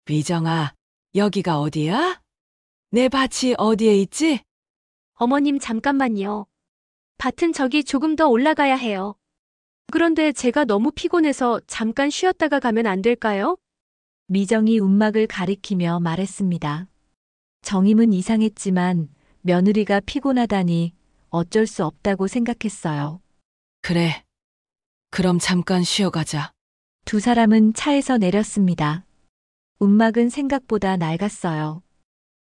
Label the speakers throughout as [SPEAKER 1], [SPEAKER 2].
[SPEAKER 1] 미정아, 여기가 어디야? 내 밭이 어디에 있지?
[SPEAKER 2] 어머님 잠깐만요. 밭은 저기 조금 더 올라가야 해요. 그런데 제가 너무 피곤해서 잠깐 쉬었다가 가면 안 될까요?
[SPEAKER 3] 미정이 움막을 가리키며 말했습니다. 정임은 이상했지만 며느리가 피곤하다니 어쩔 수 없다고 생각했어요.
[SPEAKER 1] 그래. 그럼 잠깐 쉬어가자.
[SPEAKER 3] 두 사람은 차에서 내렸습니다. 움막은 생각보다 낡았어요.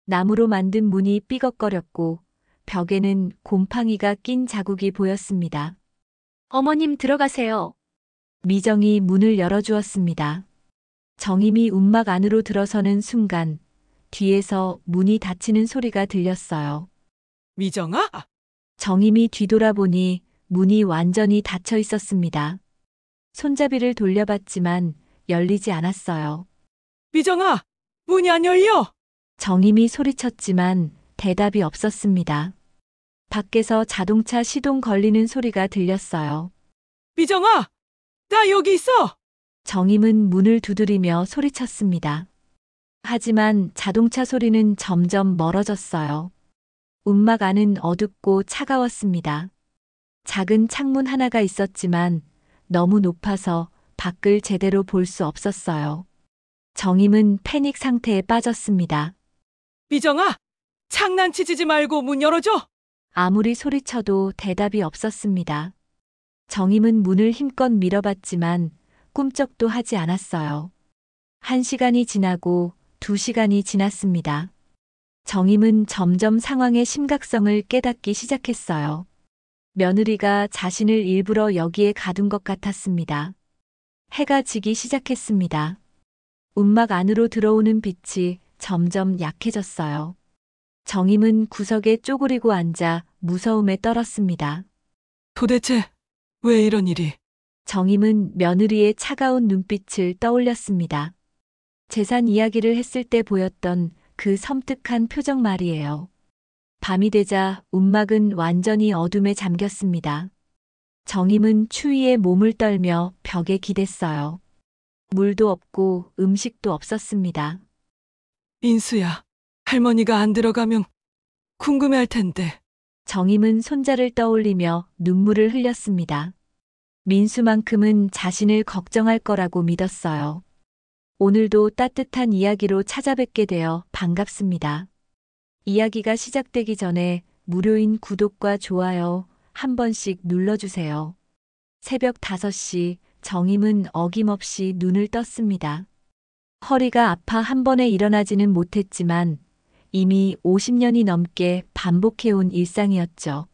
[SPEAKER 3] 나무로 만든 문이 삐걱거렸고 벽에는 곰팡이가 낀 자국이 보였습니다.
[SPEAKER 2] 어머님 들어가세요.
[SPEAKER 3] 미정이 문을 열어주었습니다. 정임이 움막 안으로 들어서는 순간 뒤에서 문이 닫히는 소리가 들렸어요.
[SPEAKER 1] 미정아?
[SPEAKER 3] 정임이 뒤돌아보니 문이 완전히 닫혀 있었습니다. 손잡이를 돌려봤지만 열리지 않았어요.
[SPEAKER 1] 미정아, 문이 안 열려!
[SPEAKER 3] 정임이 소리쳤지만 대답이 없었습니다. 밖에서 자동차 시동 걸리는 소리가 들렸어요.
[SPEAKER 1] 미정아! 나 여기 있어!
[SPEAKER 3] 정임은 문을 두드리며 소리쳤습니다. 하지만 자동차 소리는 점점 멀어졌어요. 움막 안은 어둡고 차가웠습니다. 작은 창문 하나가 있었지만 너무 높아서 밖을 제대로 볼 수 없었어요. 정임은 패닉 상태에 빠졌습니다.
[SPEAKER 1] 미정아! 장난치지 말고 문 열어줘!
[SPEAKER 3] 아무리 소리쳐도 대답이 없었습니다. 정임은 문을 힘껏 밀어봤지만 꿈쩍도 하지 않았어요. 1시간이 지나고 2시간이 지났습니다. 정임은 점점 상황의 심각성을 깨닫기 시작했어요. 며느리가 자신을 일부러 여기에 가둔 것 같았습니다. 해가 지기 시작했습니다. 움막 안으로 들어오는 빛이 점점 약해졌어요. 정임은 구석에 쪼그리고 앉아 무서움에 떨었습니다.
[SPEAKER 1] 도대체 왜 이런 일이?
[SPEAKER 3] 정임은 며느리의 차가운 눈빛을 떠올렸습니다. 재산 이야기를 했을 때 보였던 그 섬뜩한 표정 말이에요. 밤이 되자 움막은 완전히 어둠에 잠겼습니다. 정임은 추위에 몸을 떨며 벽에 기댔어요. 물도 없고 음식도 없었습니다.
[SPEAKER 1] 인수야, 할머니가 안 들어가면 궁금해할 텐데.
[SPEAKER 3] 정임은 손자를 떠올리며 눈물을 흘렸습니다. 민수만큼은 자신을 걱정할 거라고 믿었어요. 오늘도 따뜻한 이야기로 찾아뵙게 되어 반갑습니다. 이야기가 시작되기 전에 무료인 구독과 좋아요 한 번씩 눌러주세요. 새벽 5시 정임은 어김없이 눈을 떴습니다. 허리가 아파 한 번에 일어나지는 못했지만 이미 50년이 넘게 반복해온 일상이었죠.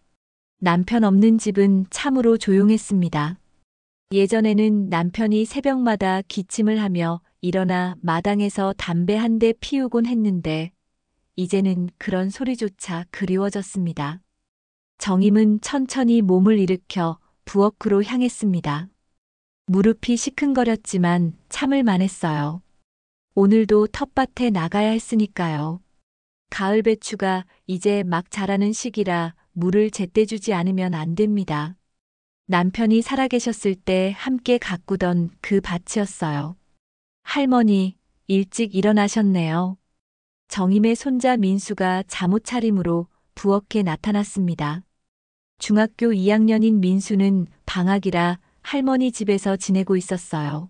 [SPEAKER 3] 남편 없는 집은 참으로 조용했습니다. 예전에는 남편이 새벽마다 기침을 하며 일어나 마당에서 담배 한 대 피우곤 했는데 이제는 그런 소리조차 그리워졌습니다. 정임은 천천히 몸을 일으켜 부엌으로 향했습니다. 무릎이 시큰거렸지만 참을 만했어요. 오늘도 텃밭에 나가야 했으니까요. 가을 배추가 이제 막 자라는 시기라 물을 제때 주지 않으면 안 됩니다. 남편이 살아계셨을 때 함께 가꾸던 그 밭이었어요. 할머니, 일찍 일어나셨네요. 정임의 손자 민수가 잠옷 차림으로 부엌에 나타났습니다. 중학교 2학년인 민수는 방학이라 할머니 집에서 지내고 있었어요.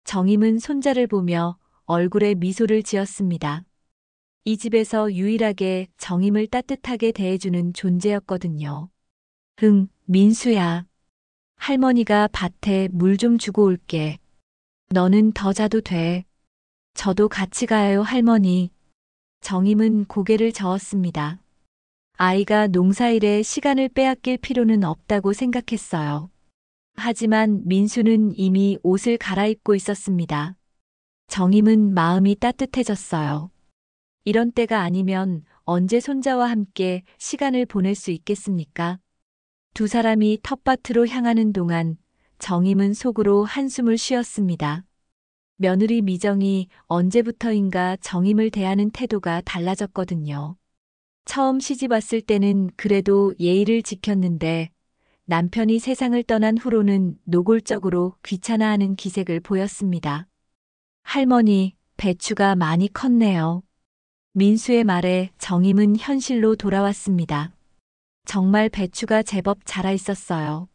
[SPEAKER 3] 정임은 손자를 보며 얼굴에 미소를 지었습니다. 이 집에서 유일하게 정임을 따뜻하게 대해주는 존재였거든요. 응, 민수야. 할머니가 밭에 물 좀 주고 올게. 너는 더 자도 돼. 저도 같이 가요, 할머니. 정임은 고개를 저었습니다. 아이가 농사일에 시간을 빼앗길 필요는 없다고 생각했어요. 하지만 민수는 이미 옷을 갈아입고 있었습니다. 정임은 마음이 따뜻해졌어요. 이런 때가 아니면 언제 손자와 함께 시간을 보낼 수 있겠습니까? 두 사람이 텃밭으로 향하는 동안 정임은 속으로 한숨을 쉬었습니다. 며느리 미정이 언제부터인가 정임을 대하는 태도가 달라졌거든요. 처음 시집 왔을 때는 그래도 예의를 지켰는데 남편이 세상을 떠난 후로는 노골적으로 귀찮아하는 기색을 보였습니다. 할머니, 배추가 많이 컸네요. 민수의 말에 정임은 현실로 돌아왔습니다. 정말 배추가 제법 자라 있었어요.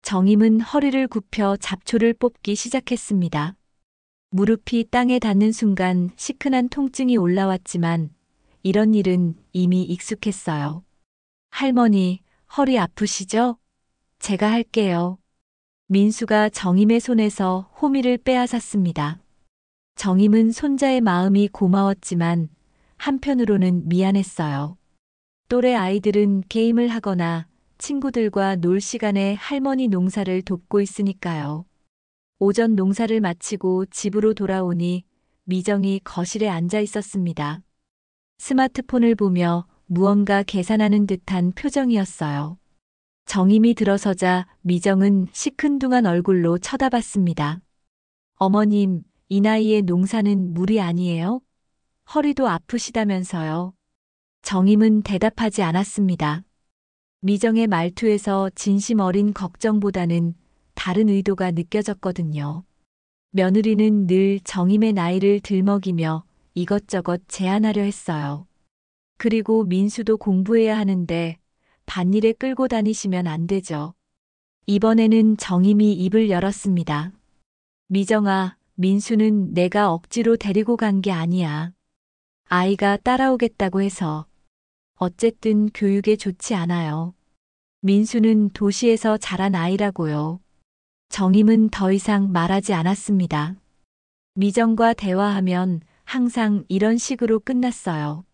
[SPEAKER 3] 정임은 허리를 굽혀 잡초를 뽑기 시작했습니다. 무릎이 땅에 닿는 순간 시큰한 통증이 올라왔지만 이런 일은 이미 익숙했어요. 할머니, 허리 아프시죠? 제가 할게요. 민수가 정임의 손에서 호미를 빼앗았습니다. 정임은 손자의 마음이 고마웠지만 한편으로는 미안했어요. 또래 아이들은 게임을 하거나 친구들과 놀 시간에 할머니 농사를 돕고 있으니까요. 오전 농사를 마치고 집으로 돌아오니 미정이 거실에 앉아 있었습니다. 스마트폰을 보며 무언가 계산하는 듯한 표정이었어요. 정임이 들어서자 미정은 시큰둥한 얼굴로 쳐다봤습니다. 어머님, 이 나이에 농사는 무리 아니에요? 허리도 아프시다면서요. 정임은 대답하지 않았습니다. 미정의 말투에서 진심 어린 걱정보다는 다른 의도가 느껴졌거든요. 며느리는 늘 정임의 나이를 들먹이며 이것저것 제안하려 했어요. 그리고 민수도 공부해야 하는데 밭일에 끌고 다니시면 안 되죠. 이번에는 정임이 입을 열었습니다. 미정아, 민수는 내가 억지로 데리고 간 게 아니야. 아이가 따라오겠다고 해서. 어쨌든 교육에 좋지 않아요. 민수는 도시에서 자란 아이라고요. 정임은 더 이상 말하지 않았습니다. 미정과 대화하면 항상 이런 식으로 끝났어요.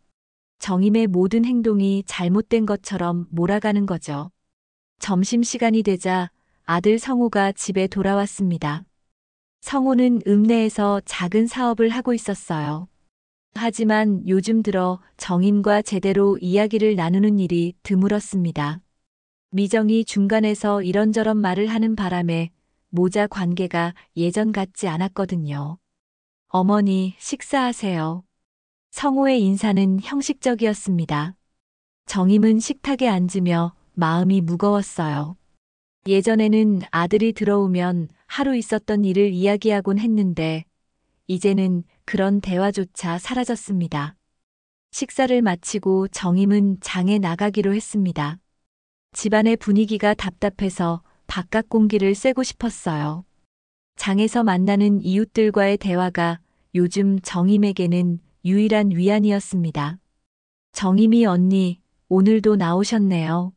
[SPEAKER 3] 정임의 모든 행동이 잘못된 것처럼 몰아가는 거죠. 점심시간이 되자 아들 성우가 집에 돌아왔습니다. 성우는 읍내에서 작은 사업을 하고 있었어요. 하지만 요즘 들어 정임과 제대로 이야기를 나누는 일이 드물었습니다. 미정이 중간에서 이런저런 말을 하는 바람에 모자 관계가 예전 같지 않았거든요. 어머니, 식사하세요. 성우의 인사는 형식적이었습니다. 정임은 식탁에 앉으며 마음이 무거웠어요. 예전에는 아들이 들어오면 하루 있었던 일을 이야기하곤 했는데 이제는 그런 대화조차 사라졌습니다. 식사를 마치고 정임은 장에 나가기로 했습니다. 집안의 분위기가 답답해서 바깥 공기를 쐬고 싶었어요. 장에서 만나는 이웃들과의 대화가 요즘 정임에게는 유일한 위안이었습니다. 정임이 언니, 오늘도 나오셨네요.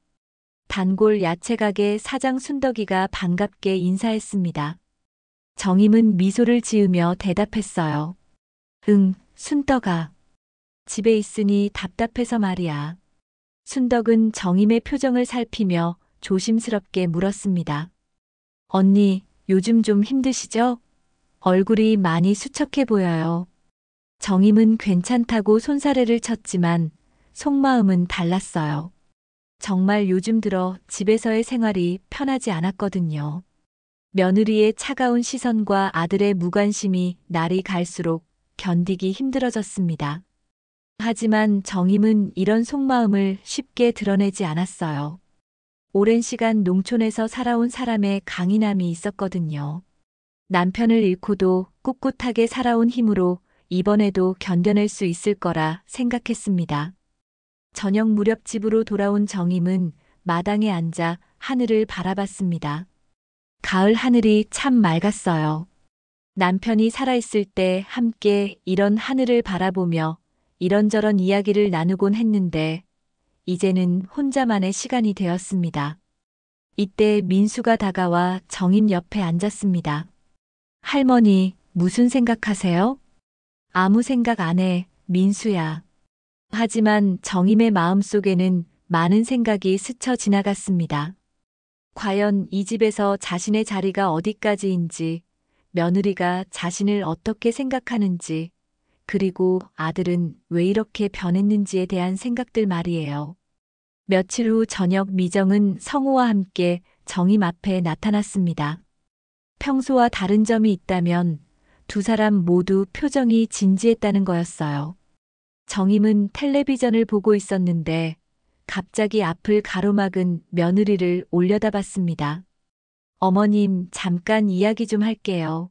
[SPEAKER 3] 단골 야채가게 사장 순덕이가 반갑게 인사했습니다. 정임은 미소를 지으며 대답했어요. 응, 순덕아. 집에 있으니 답답해서 말이야. 순덕은 정임의 표정을 살피며 조심스럽게 물었습니다. 언니, 요즘 좀 힘드시죠? 얼굴이 많이 수척해 보여요. 정임은 괜찮다고 손사래를 쳤지만 속마음은 달랐어요. 정말 요즘 들어 집에서의 생활이 편하지 않았거든요. 며느리의 차가운 시선과 아들의 무관심이 날이 갈수록 견디기 힘들어졌습니다. 하지만 정임은 이런 속마음을 쉽게 드러내지 않았어요. 오랜 시간 농촌에서 살아온 사람의 강인함이 있었거든요. 남편을 잃고도 꿋꿋하게 살아온 힘으로 이번에도 견뎌낼 수 있을 거라 생각했습니다. 저녁 무렵 집으로 돌아온 정임은 마당에 앉아 하늘을 바라봤습니다. 가을 하늘이 참 맑았어요. 남편이 살아있을 때 함께 이런 하늘을 바라보며 이런저런 이야기를 나누곤 했는데 이제는 혼자만의 시간이 되었습니다. 이때 민수가 다가와 정임 옆에 앉았습니다. 할머니, 무슨 생각하세요? 아무 생각 안 해, 민수야. 하지만 정임의 마음속에는 많은 생각이 스쳐 지나갔습니다. 과연 이 집에서 자신의 자리가 어디까지인지, 며느리가 자신을 어떻게 생각하는지, 그리고 아들은 왜 이렇게 변했는지에 대한 생각들 말이에요. 며칠 후 저녁 미정은 성우와 함께 정임 앞에 나타났습니다. 평소와 다른 점이 있다면 두 사람 모두 표정이 진지했다는 거였어요. 정임은 텔레비전을 보고 있었는데 갑자기 앞을 가로막은 며느리를 올려다봤습니다. 어머님, 잠깐 이야기 좀 할게요.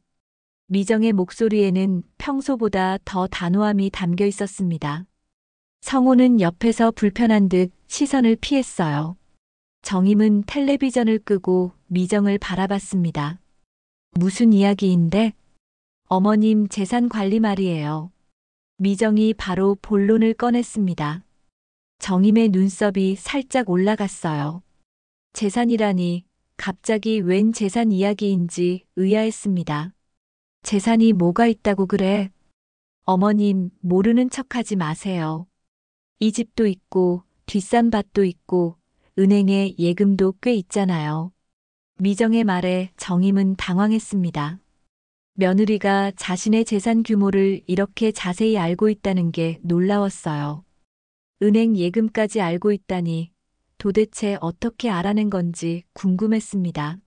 [SPEAKER 3] 미정의 목소리에는 평소보다 더 단호함이 담겨 있었습니다. 성호는 옆에서 불편한 듯 시선을 피했어요. 정임은 텔레비전을 끄고 미정을 바라봤습니다. 무슨 이야기인데? 어머님 재산 관리 말이에요. 미정이 바로 본론을 꺼냈습니다. 정임의 눈썹이 살짝 올라갔어요. 재산이라니 갑자기 웬 재산 이야기인지 의아했습니다. 재산이 뭐가 있다고 그래? 어머님 모르는 척하지 마세요. 이 집도 있고 뒷산 밭도 있고 은행에 예금도 꽤 있잖아요. 미정의 말에 정임은 당황했습니다. 며느리가 자신의 재산 규모를 이렇게 자세히 알고 있다는 게 놀라웠어요. 은행 예금까지 알고 있다니 도대체 어떻게 알아낸 건지 궁금했습니다.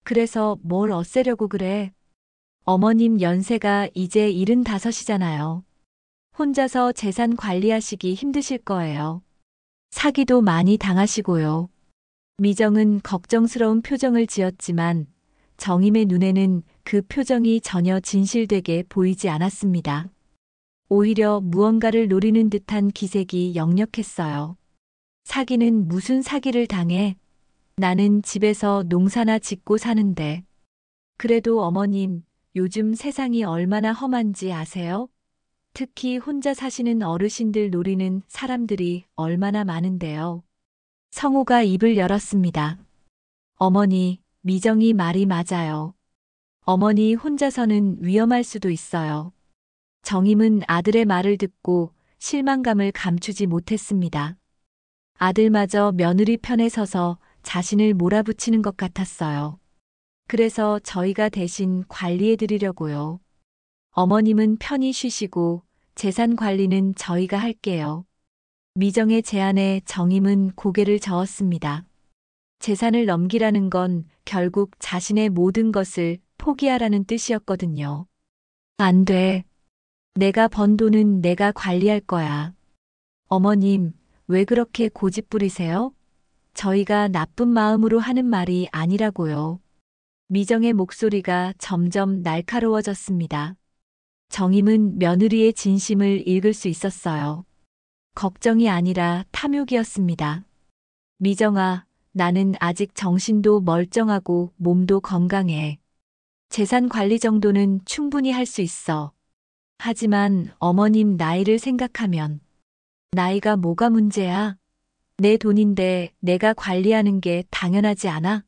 [SPEAKER 3] 그래서 뭘 얻으려고 그래? 어머님 연세가 이제 75이잖아요. 혼자서 재산 관리하시기 힘드실 거예요. 사기도 많이 당하시고요. 미정은 걱정스러운 표정을 지었지만 정임의 눈에는 그 표정이 전혀 진실되게 보이지 않았습니다. 오히려 무언가를 노리는 듯한 기색이 역력했어요. 사기는 무슨 사기를 당해? 나는 집에서 농사나 짓고 사는데. 그래도 어머님, 요즘 세상이 얼마나 험한지 아세요? 특히 혼자 사시는 어르신들 노리는 사람들이 얼마나 많은데요. 성호가 입을 열었습니다. 어머니, 미정이 말이 맞아요. 어머니 혼자서는 위험할 수도 있어요. 정임은 아들의 말을 듣고 실망감을 감추지 못했습니다. 아들마저 며느리 편에 서서 자신을 몰아붙이는 것 같았어요. 그래서 저희가 대신 관리해 드리려고요. 어머님은 편히 쉬시고 재산 관리는 저희가 할게요. 미정의 제안에 정임은 고개를 저었습니다. 재산을 넘기라는 건 결국 자신의 모든 것을 포기하라는 뜻이었거든요. 안 돼. 내가 번 돈은 내가 관리할 거야. 어머님, 왜 그렇게 고집 부리세요? 저희가 나쁜 마음으로 하는 말이 아니라고요. 미정의 목소리가 점점 날카로워졌습니다. 정임은 며느리의 진심을 읽을 수 있었어요. 걱정이 아니라 탐욕이었습니다. 미정아, 나는 아직 정신도 멀쩡하고 몸도 건강해. 재산 관리 정도는 충분히 할 수 있어. 하지만 어머님 나이를 생각하면 나이가 뭐가 문제야? 내 돈인데 내가 관리하는 게 당연하지 않아?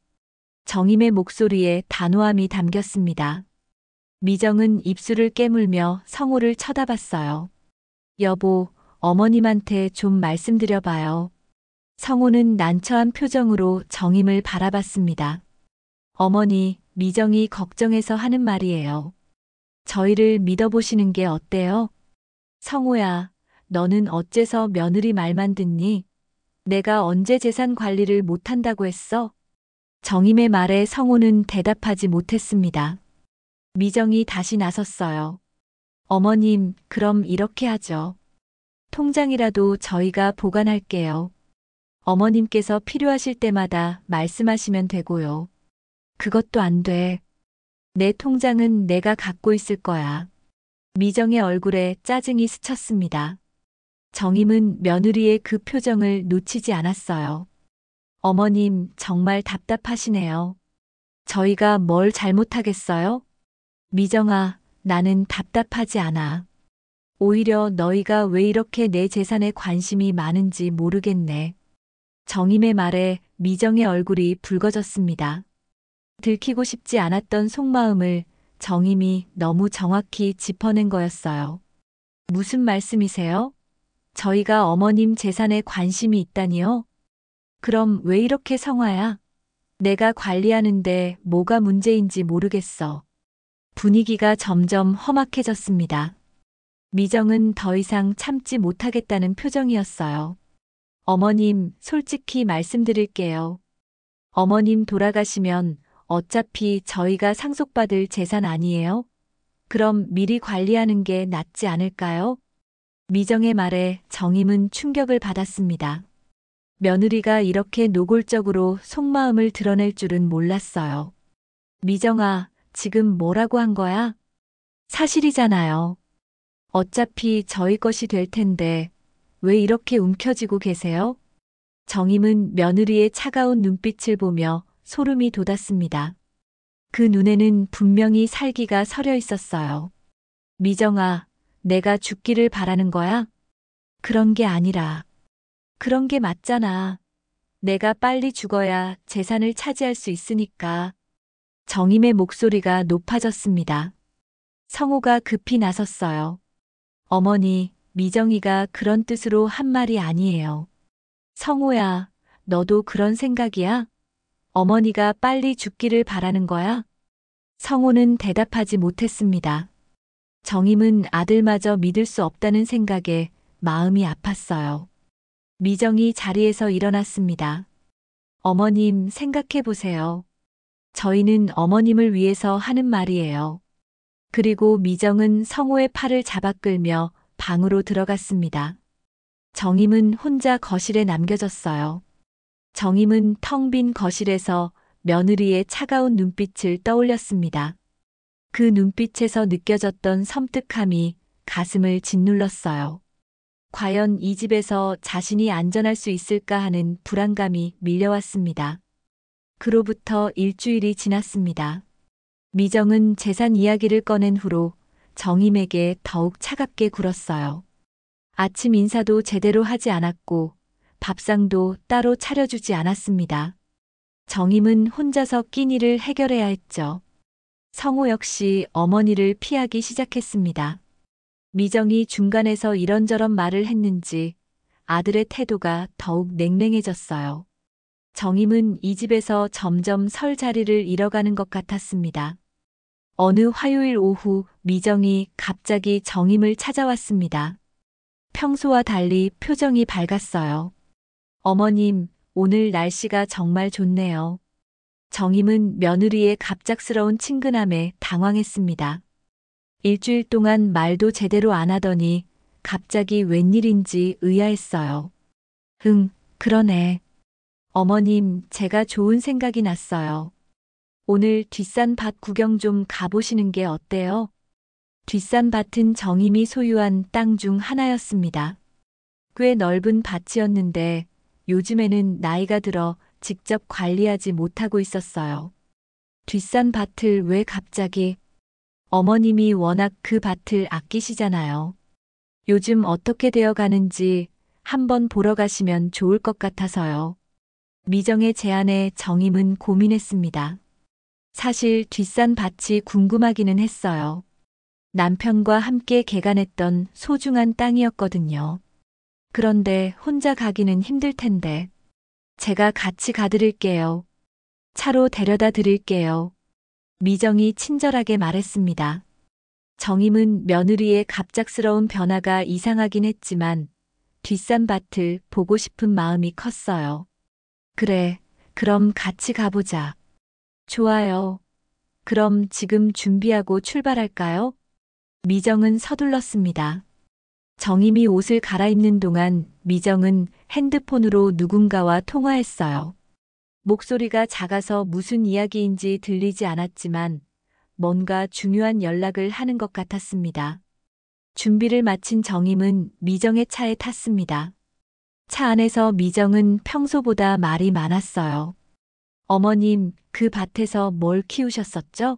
[SPEAKER 3] 정임의 목소리에 단호함이 담겼습니다. 미정은 입술을 깨물며 성호를 쳐다봤어요. 여보, 어머님한테 좀 말씀드려봐요. 성호는 난처한 표정으로 정임을 바라봤습니다. 어머니, 미정이 걱정해서 하는 말이에요. 저희를 믿어보시는 게 어때요? 성호야, 너는 어째서 며느리 말만 듣니? 내가 언제 재산 관리를 못한다고 했어? 정임의 말에 성호는 대답하지 못했습니다. 미정이 다시 나섰어요. 어머님, 그럼 이렇게 하죠. 통장이라도 저희가 보관할게요. 어머님께서 필요하실 때마다 말씀하시면 되고요. 그것도 안 돼. 내 통장은 내가 갖고 있을 거야. 미정의 얼굴에 짜증이 스쳤습니다. 정임은 며느리의 그 표정을 놓치지 않았어요. 어머님, 정말 답답하시네요. 저희가 뭘 잘못하겠어요? 미정아, 나는 답답하지 않아. 오히려 너희가 왜 이렇게 내 재산에 관심이 많은지 모르겠네. 정임의 말에 미정의 얼굴이 붉어졌습니다. 들키고 싶지 않았던 속마음을 정임이 너무 정확히 짚어낸 거였어요. 무슨 말씀이세요? 저희가 어머님 재산에 관심이 있다니요? 그럼 왜 이렇게 성화야? 내가 관리하는데 뭐가 문제인지 모르겠어. 분위기가 점점 험악해졌습니다. 미정은 더 이상 참지 못하겠다는 표정이었어요. 어머님, 솔직히 말씀드릴게요. 어머님 돌아가시면 어차피 저희가 상속받을 재산 아니에요? 그럼 미리 관리하는 게 낫지 않을까요? 미정의 말에 정임은 충격을 받았습니다. 며느리가 이렇게 노골적으로 속마음을 드러낼 줄은 몰랐어요. 미정아, 지금 뭐라고 한 거야? 사실이잖아요. 어차피 저희 것이 될 텐데 왜 이렇게 움켜쥐고 계세요? 정임은 며느리의 차가운 눈빛을 보며 소름이 돋았습니다. 그 눈에는 분명히 살기가 서려 있었어요. 미정아, 내가 죽기를 바라는 거야? 그런 게 아니라. 그런 게 맞잖아. 내가 빨리 죽어야 재산을 차지할 수 있으니까. 정임의 목소리가 높아졌습니다. 성호가 급히 나섰어요. 어머니, 미정이가 그런 뜻으로 한 말이 아니에요. 성호야, 너도 그런 생각이야? 어머니가 빨리 죽기를 바라는 거야? 성호는 대답하지 못했습니다. 정임은 아들마저 믿을 수 없다는 생각에 마음이 아팠어요. 미정이 자리에서 일어났습니다. 어머님, 생각해 보세요. 저희는 어머님을 위해서 하는 말이에요. 그리고 미정은 성호의 팔을 잡아 끌며 방으로 들어갔습니다. 정임은 혼자 거실에 남겨졌어요. 정임은 텅 빈 거실에서 며느리의 차가운 눈빛을 떠올렸습니다. 그 눈빛에서 느껴졌던 섬뜩함이 가슴을 짓눌렀어요. 과연 이 집에서 자신이 안전할 수 있을까 하는 불안감이 밀려왔습니다. 그로부터 일주일이 지났습니다. 미정은 재산 이야기를 꺼낸 후로 정임에게 더욱 차갑게 굴었어요. 아침 인사도 제대로 하지 않았고 밥상도 따로 차려주지 않았습니다. 정임은 혼자서 끼니를 해결해야 했죠. 성호 역시 어머니를 피하기 시작했습니다. 미정이 중간에서 이런저런 말을 했는지 아들의 태도가 더욱 냉랭해졌어요. 정임은 이 집에서 점점 설 자리를 잃어가는 것 같았습니다. 어느 화요일 오후 미정이 갑자기 정임을 찾아왔습니다. 평소와 달리 표정이 밝았어요. 어머님, 오늘 날씨가 정말 좋네요. 정임은 며느리의 갑작스러운 친근함에 당황했습니다. 일주일 동안 말도 제대로 안 하더니 갑자기 웬일인지 의아했어요. 그러네. 어머님, 제가 좋은 생각이 났어요. 오늘 뒷산 밭 구경 좀 가보시는 게 어때요? 뒷산 밭은 정임이 소유한 땅 중 하나였습니다. 꽤 넓은 밭이었는데 요즘에는 나이가 들어 직접 관리하지 못하고 있었어요. 뒷산 밭을 왜 갑자기? 어머님이 워낙 그 밭을 아끼시잖아요. 요즘 어떻게 되어 가는지 한번 보러 가시면 좋을 것 같아서요. 미정의 제안에 정임은 고민했습니다. 사실 뒷산 밭이 궁금하기는 했어요. 남편과 함께 개간했던 소중한 땅이었거든요. 그런데 혼자 가기는 힘들 텐데. 제가 같이 가드릴게요. 차로 데려다 드릴게요. 미정이 친절하게 말했습니다. 정임은 며느리의 갑작스러운 변화가 이상하긴 했지만 뒷산 밭을 보고 싶은 마음이 컸어요. 그래, 그럼 같이 가보자. 좋아요. 그럼 지금 준비하고 출발할까요? 미정은 서둘렀습니다. 정임이 옷을 갈아입는 동안 미정은 핸드폰으로 누군가와 통화했어요. 목소리가 작아서 무슨 이야기인지 들리지 않았지만 뭔가 중요한 연락을 하는 것 같았습니다. 준비를 마친 정임은 미정의 차에 탔습니다. 차 안에서 미정은 평소보다 말이 많았어요. 어머님, 그 밭에서 뭘 키우셨었죠?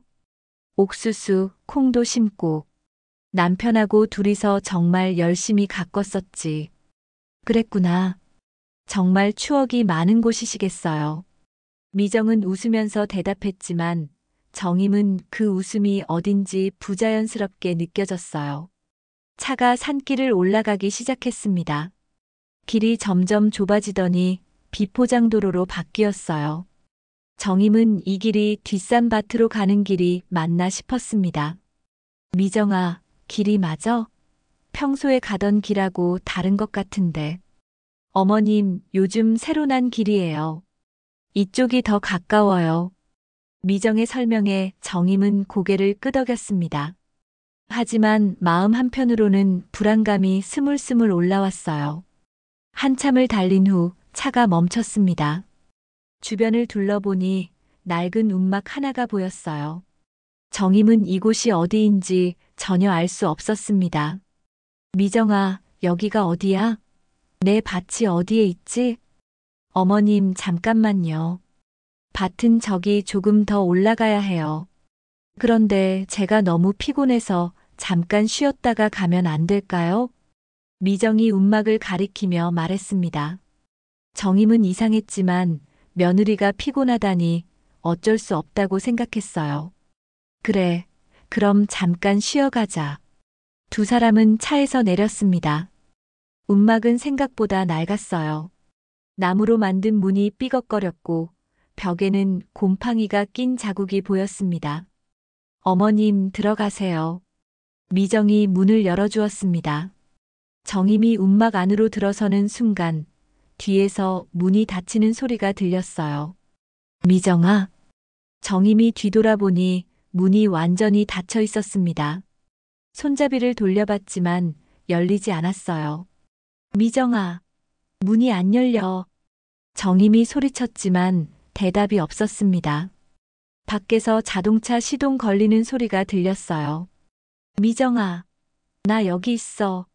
[SPEAKER 3] 옥수수, 콩도 심고. 남편하고 둘이서 정말 열심히 가꿨었지. 그랬구나. 정말 추억이 많은 곳이시겠어요. 미정은 웃으면서 대답했지만 정임은 그 웃음이 어딘지 부자연스럽게 느껴졌어요. 차가 산길을 올라가기 시작했습니다. 길이 점점 좁아지더니 비포장도로로 바뀌었어요. 정임은 이 길이 뒷산 밭으로 가는 길이 맞나 싶었습니다. 미정아, 길이 맞아? 평소에 가던 길하고 다른 것 같은데. 어머님, 요즘 새로 난 길이에요. 이쪽이 더 가까워요. 미정의 설명에 정임은 고개를 끄덕였습니다. 하지만 마음 한편으로는 불안감이 스물스물 올라왔어요. 한참을 달린 후 차가 멈췄습니다. 주변을 둘러보니 낡은 움막 하나가 보였어요. 정임은 이곳이 어디인지 전혀 알 수 없었습니다. 미정아, 여기가 어디야? 내 밭이 어디에 있지? 어머님, 잠깐만요. 밭은 저기 조금 더 올라가야 해요. 그런데 제가 너무 피곤해서 잠깐 쉬었다가 가면 안 될까요? 미정이 움막을 가리키며 말했습니다. 정임은 이상했지만 며느리가 피곤하다니 어쩔 수 없다고 생각했어요. 그래, 그럼 잠깐 쉬어가자. 두 사람은 차에서 내렸습니다. 움막은 생각보다 낡았어요. 나무로 만든 문이 삐걱거렸고 벽에는 곰팡이가 낀 자국이 보였습니다. 어머님, 들어가세요. 미정이 문을 열어주었습니다. 정임이 움막 안으로 들어서는 순간 뒤에서 문이 닫히는 소리가 들렸어요. 미정아. 정임이 뒤돌아보니 문이 완전히 닫혀 있었습니다. 손잡이를 돌려봤지만 열리지 않았어요. 미정아, 문이 안 열려. 정임이 소리쳤지만 대답이 없었습니다. 밖에서 자동차 시동 걸리는 소리가 들렸어요. 미정아, 나 여기 있어.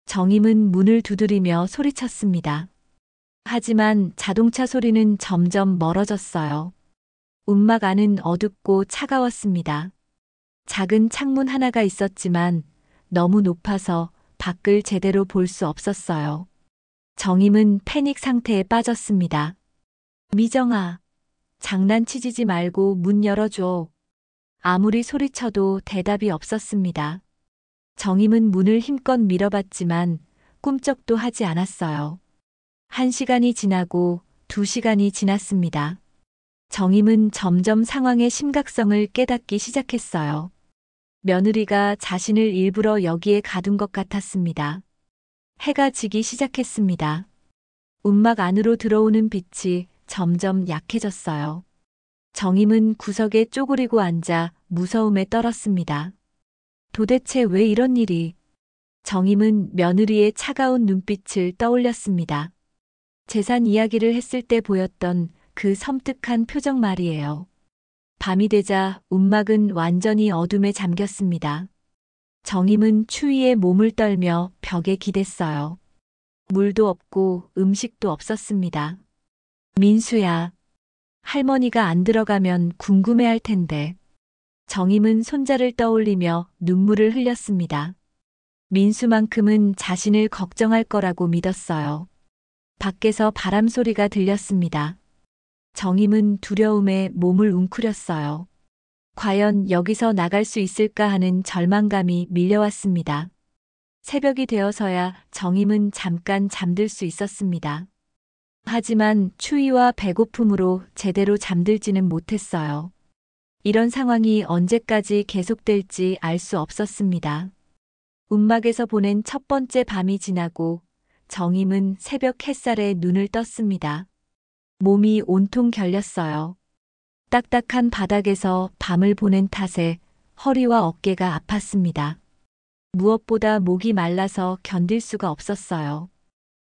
[SPEAKER 3] 정임은 문을 두드리며 소리쳤습니다. 하지만 자동차 소리는 점점 멀어졌어요. 움막 안은 어둡고 차가웠습니다. 작은 창문 하나가 있었지만 너무 높아서 밖을 제대로 볼 수 없었어요. 정임은 패닉 상태에 빠졌습니다. 미정아, 장난치지 말고 문 열어줘. 아무리 소리쳐도 대답이 없었습니다. 정임은 문을 힘껏 밀어봤지만 꿈쩍도 하지 않았어요. 1시간이 지나고 2시간이 지났습니다. 정임은 점점 상황의 심각성을 깨닫기 시작했어요. 며느리가 자신을 일부러 여기에 가둔 것 같았습니다. 해가 지기 시작했습니다. 움막 안으로 들어오는 빛이 점점 약해졌어요. 정임은 구석에 쪼그리고 앉아 무서움에 떨었습니다. 도대체 왜 이런 일이? 정임은 며느리의 차가운 눈빛을 떠올렸습니다. 재산 이야기를 했을 때 보였던 그 섬뜩한 표정 말이에요. 밤이 되자 움막은 완전히 어둠에 잠겼습니다. 정임은 추위에 몸을 떨며 벽에 기댔어요. 물도 없고 음식도 없었습니다. 민수야, 할머니가 안 들어가면 궁금해할 텐데. 정임은 손자를 떠올리며 눈물을 흘렸습니다. 민수만큼은 자신을 걱정할 거라고 믿었어요. 밖에서 바람 소리가 들렸습니다. 정임은 두려움에 몸을 웅크렸어요. 과연 여기서 나갈 수 있을까 하는 절망감이 밀려왔습니다. 새벽이 되어서야 정임은 잠깐 잠들 수 있었습니다. 하지만 추위와 배고픔으로 제대로 잠들지는 못했어요. 이런 상황이 언제까지 계속될지 알 수 없었습니다. 움막에서 보낸 첫 번째 밤이 지나고 정임은 새벽 햇살에 눈을 떴습니다. 몸이 온통 결렸어요. 딱딱한 바닥에서 밤을 보낸 탓에 허리와 어깨가 아팠습니다. 무엇보다 목이 말라서 견딜 수가 없었어요.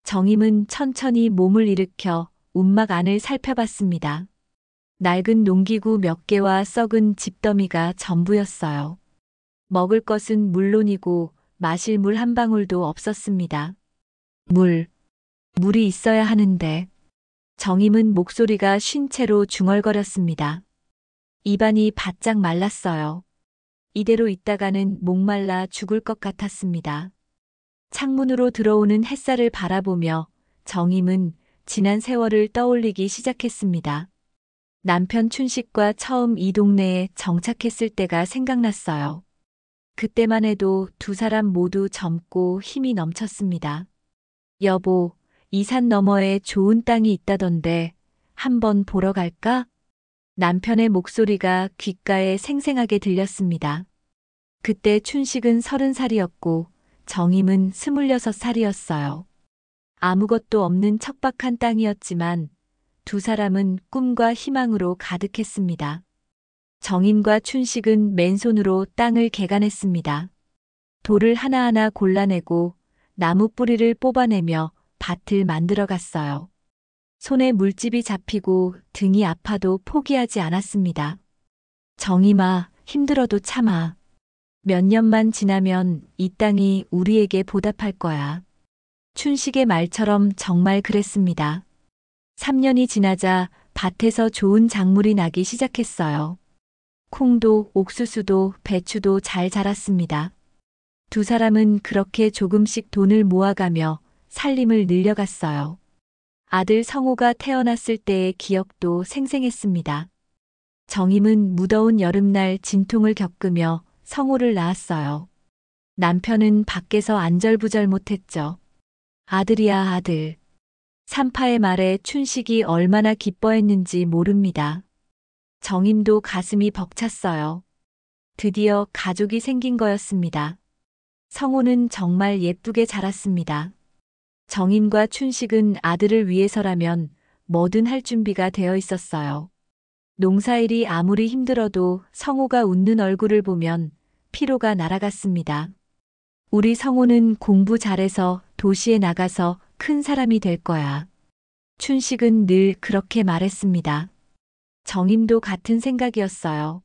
[SPEAKER 3] 정임은 천천히 몸을 일으켜 움막 안을 살펴봤습니다. 낡은 농기구 몇 개와 썩은 집더미가 전부였어요. 먹을 것은 물론이고 마실 물 한 방울도 없었습니다. 물이 있어야 하는데. 정임은 목소리가 쉰 채로 중얼거렸습니다. 입안이 바짝 말랐어요. 이대로 있다가는 목말라 죽을 것 같았습니다. 창문으로 들어오는 햇살을 바라보며 정임은 지난 세월을 떠올리기 시작했습니다. 남편 춘식과 처음 이 동네에 정착했을 때가 생각났어요. 그때만 해도 두 사람 모두 젊고 힘이 넘쳤습니다. 여보, 이 산 너머에 좋은 땅이 있다던데 한번 보러 갈까? 남편의 목소리가 귓가에 생생하게 들렸습니다. 그때 춘식은 30살이었고 정임은 26살이었어요. 아무것도 없는 척박한 땅이었지만 두 사람은 꿈과 희망으로 가득했습니다. 정임과 춘식은 맨손으로 땅을 개간했습니다. 돌을 하나하나 골라내고 나무 뿌리를 뽑아내며 밭을 만들어갔어요. 손에 물집이 잡히고 등이 아파도 포기하지 않았습니다. 정임아, 힘들어도 참아. 몇 년만 지나면 이 땅이 우리에게 보답할 거야. 춘식의 말처럼 정말 그랬습니다. 3년이 지나자 밭에서 좋은 작물이 나기 시작했어요. 콩도, 옥수수도, 배추도 잘 자랐습니다. 두 사람은 그렇게 조금씩 돈을 모아가며 살림을 늘려갔어요. 아들 성호가 태어났을 때의 기억도 생생했습니다. 정임은 무더운 여름날 진통을 겪으며 성호를 낳았어요. 남편은 밖에서 안절부절 못했죠. 아들이야 아들. 산파의 말에 춘식이 얼마나 기뻐했는지 모릅니다. 정임도 가슴이 벅찼어요. 드디어 가족이 생긴 거였습니다. 성호는 정말 예쁘게 자랐습니다. 정임과 춘식은 아들을 위해서라면 뭐든 할 준비가 되어 있었어요. 농사일이 아무리 힘들어도 성호가 웃는 얼굴을 보면 피로가 날아갔습니다. 우리 성호는 공부 잘해서 도시에 나가서 큰 사람이 될 거야. 춘식은 늘 그렇게 말했습니다. 정임도 같은 생각이었어요.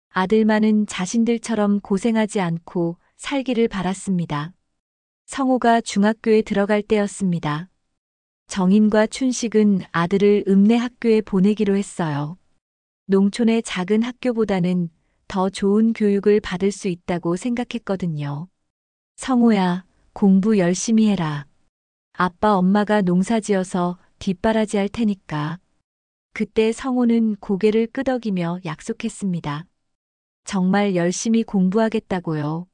[SPEAKER 3] 아들만은 자신들처럼 고생하지 않고 살기를 바랐습니다. 성호가 중학교에 들어갈 때였습니다. 정임과 춘식은 아들을 읍내 학교에 보내기로 했어요. 농촌의 작은 학교보다는 더 좋은 교육을 받을 수 있다고 생각했거든요. 성호야, 공부 열심히 해라. 아빠 엄마가 농사지어서 뒷바라지 할 테니까. 그때 성호는 고개를 끄덕이며 약속했습니다. 정말 열심히 공부하겠다고요.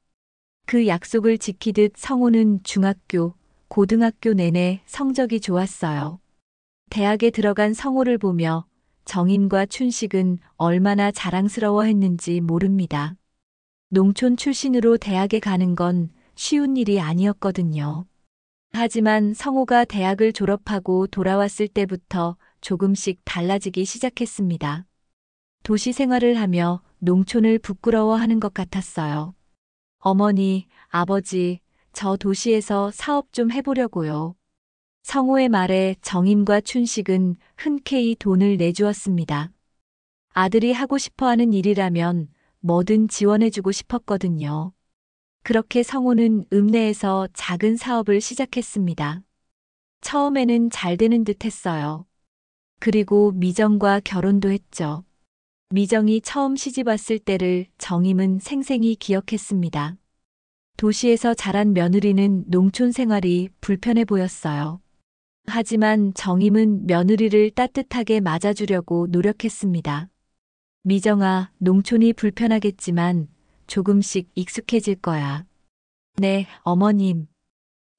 [SPEAKER 3] 그 약속을 지키듯 성호는 중학교, 고등학교 내내 성적이 좋았어요. 대학에 들어간 성호를 보며 정임과 춘식은 얼마나 자랑스러워했는지 모릅니다. 농촌 출신으로 대학에 가는 건 쉬운 일이 아니었거든요. 하지만 성호가 대학을 졸업하고 돌아왔을 때부터 조금씩 달라지기 시작했습니다. 도시 생활을 하며 농촌을 부끄러워하는 것 같았어요. 어머니, 아버지, 저 도시에서 사업 좀 해보려고요. 성호의 말에 정임과 춘식은 흔쾌히 돈을 내주었습니다. 아들이 하고 싶어 하는 일이라면 뭐든 지원해주고 싶었거든요. 그렇게 성호는 읍내에서 작은 사업을 시작했습니다. 처음에는 잘 되는 듯 했어요. 그리고 미정과 결혼도 했죠. 미정이 처음 시집 왔을 때를 정임은 생생히 기억했습니다. 도시에서 자란 며느리는 농촌 생활이 불편해 보였어요. 하지만 정임은 며느리를 따뜻하게 맞아주려고 노력했습니다. 미정아, 농촌이 불편하겠지만 조금씩 익숙해질 거야. 네, 어머님.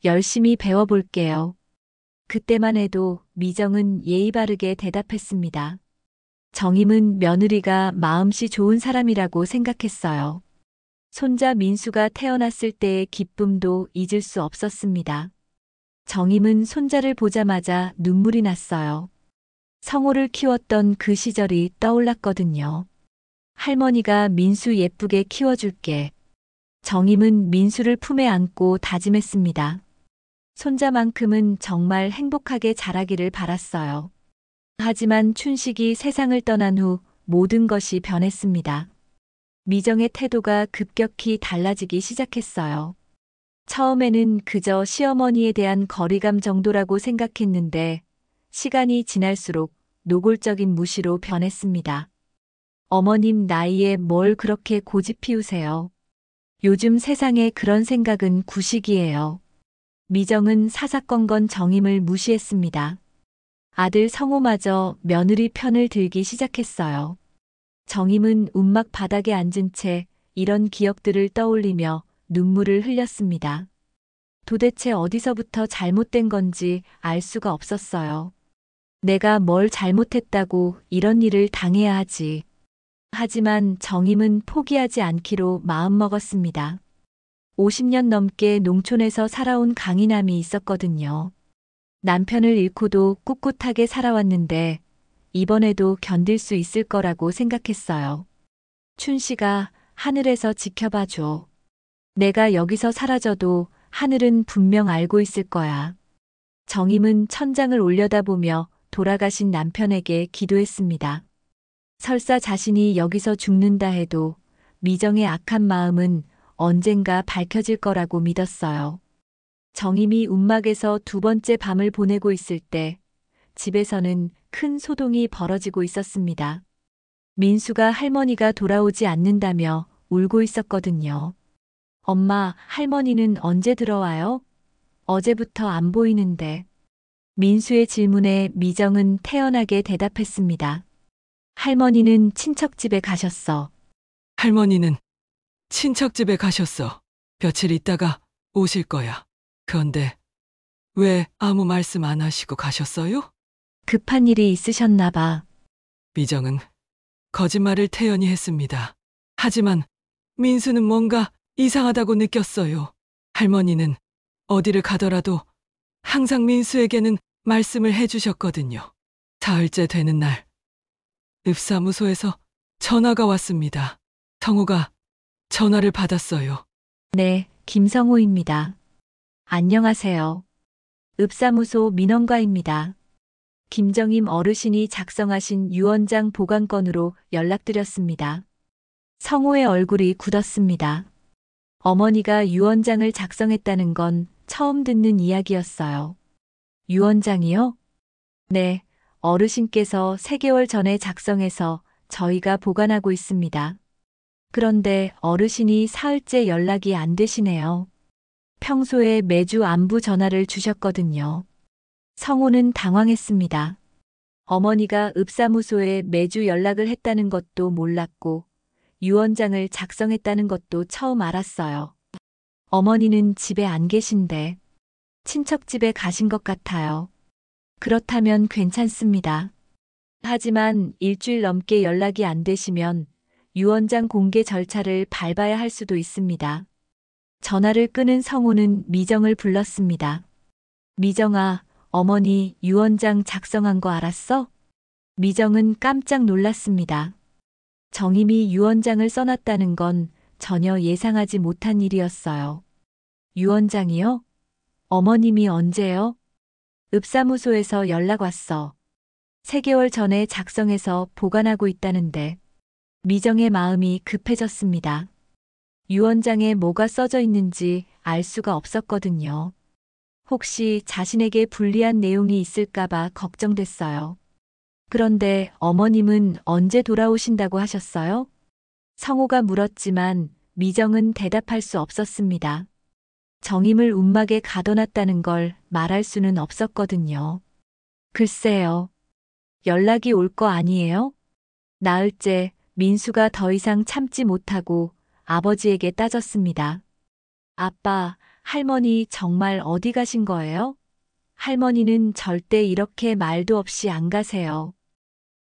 [SPEAKER 3] 열심히 배워볼게요. 그때만 해도 미정은 예의 바르게 대답했습니다. 정임은 며느리가 마음씨 좋은 사람이라고 생각했어요. 손자 민수가 태어났을 때의 기쁨도 잊을 수 없었습니다. 정임은 손자를 보자마자 눈물이 났어요. 성호를 키웠던 그 시절이 떠올랐거든요. 할머니가 민수 예쁘게 키워줄게. 정임은 민수를 품에 안고 다짐했습니다. 손자만큼은 정말 행복하게 자라기를 바랐어요. 하지만 춘식이 세상을 떠난 후 모든 것이 변했습니다. 미정의 태도가 급격히 달라지기 시작했어요. 처음에는 그저 시어머니에 대한 거리감 정도라고 생각했는데 시간이 지날수록 노골적인 무시로 변했습니다. 어머님 나이에 뭘 그렇게 고집 피우세요? 요즘 세상에 그런 생각은 구식이에요. 미정은 사사건건 정임을 무시했습니다. 아들 성호마저 며느리 편을 들기 시작했어요. 정임은 움막 바닥에 앉은 채 이런 기억들을 떠올리며 눈물을 흘렸습니다. 도대체 어디서부터 잘못된 건지 알 수가 없었어요. 내가 뭘 잘못했다고 이런 일을 당해야 하지. 하지만 정임은 포기하지 않기로 마음먹었습니다. 50년 넘게 농촌에서 살아온 강인함이 있었거든요. 남편을 잃고도 꿋꿋하게 살아왔는데 이번에도 견딜 수 있을 거라고 생각했어요. 춘식아, 하늘에서 지켜봐줘. 내가 여기서 사라져도 하늘은 분명 알고 있을 거야. 정임은 천장을 올려다보며 돌아가신 남편에게 기도했습니다. 설사 자신이 여기서 죽는다 해도 미정의 악한 마음은 언젠가 밝혀질 거라고 믿었어요. 정임이 움막에서 두 번째 밤을 보내고 있을 때 집에서는 큰 소동이 벌어지고 있었습니다. 민수가 할머니가 돌아오지 않는다며 울고 있었거든요. 엄마, 할머니는 언제 들어와요? 어제부터 안 보이는데. 민수의 질문에 미정은 태연하게 대답했습니다. 할머니는 친척집에 가셨어.
[SPEAKER 1] 할머니는 친척집에 가셨어. 며칠 있다가 오실 거야. 그런데 왜 아무 말씀 안 하시고 가셨어요?
[SPEAKER 3] 급한 일이 있으셨나 봐.
[SPEAKER 1] 미정은 거짓말을 태연히 했습니다. 하지만 민수는 뭔가 이상하다고 느꼈어요. 할머니는 어디를 가더라도 항상 민수에게는 말씀을 해주셨거든요. 사흘째 되는 날, 읍사무소에서 전화가 왔습니다. 성우가 전화를 받았어요.
[SPEAKER 3] 네, 김성호입니다. 안녕하세요. 읍사무소 민원과입니다. 김정임 어르신이 작성하신 유언장 보관건으로 연락드렸습니다. 성호의 얼굴이 굳었습니다. 어머니가 유언장을 작성했다는 건 처음 듣는 이야기였어요. 유언장이요? 네, 어르신께서 3개월 전에 작성해서 저희가 보관하고 있습니다. 그런데 어르신이 사흘째 연락이 안 되시네요. 평소에 매주 안부 전화를 주셨거든요. 성호는 당황했습니다. 어머니가 읍사무소에 매주 연락을 했다는 것도 몰랐고 유언장을 작성했다는 것도 처음 알았어요. 어머니는 집에 안 계신데 친척집에 가신 것 같아요. 그렇다면 괜찮습니다. 하지만 일주일 넘게 연락이 안 되시면 유언장 공개 절차를 밟아야 할 수도 있습니다. 전화를 끊은 성호는 미정을 불렀습니다. 미정아, 어머니 유언장 작성한 거 알았어? 미정은 깜짝 놀랐습니다. 정임이 유언장을 써놨다는 건 전혀 예상하지 못한 일이었어요. 유언장이요? 어머님이 언제요? 읍사무소에서 연락 왔어. 3개월 전에 작성해서 보관하고 있다는데. 미정의 마음이 급해졌습니다. 유언장에 뭐가 써져 있는지 알 수가 없었거든요. 혹시 자신에게 불리한 내용이 있을까봐 걱정됐어요. 그런데 어머님은 언제 돌아오신다고 하셨어요? 성호가 물었지만 미정은 대답할 수 없었습니다. 정임을 움막에 가둬놨다는 걸 말할 수는 없었거든요. 글쎄요. 연락이 올 거 아니에요? 나흘째 민수가 더 이상 참지 못하고 아버지에게 따졌습니다. 아빠, 할머니 정말 어디 가신 거예요? 할머니는 절대 이렇게 말도 없이 안 가세요.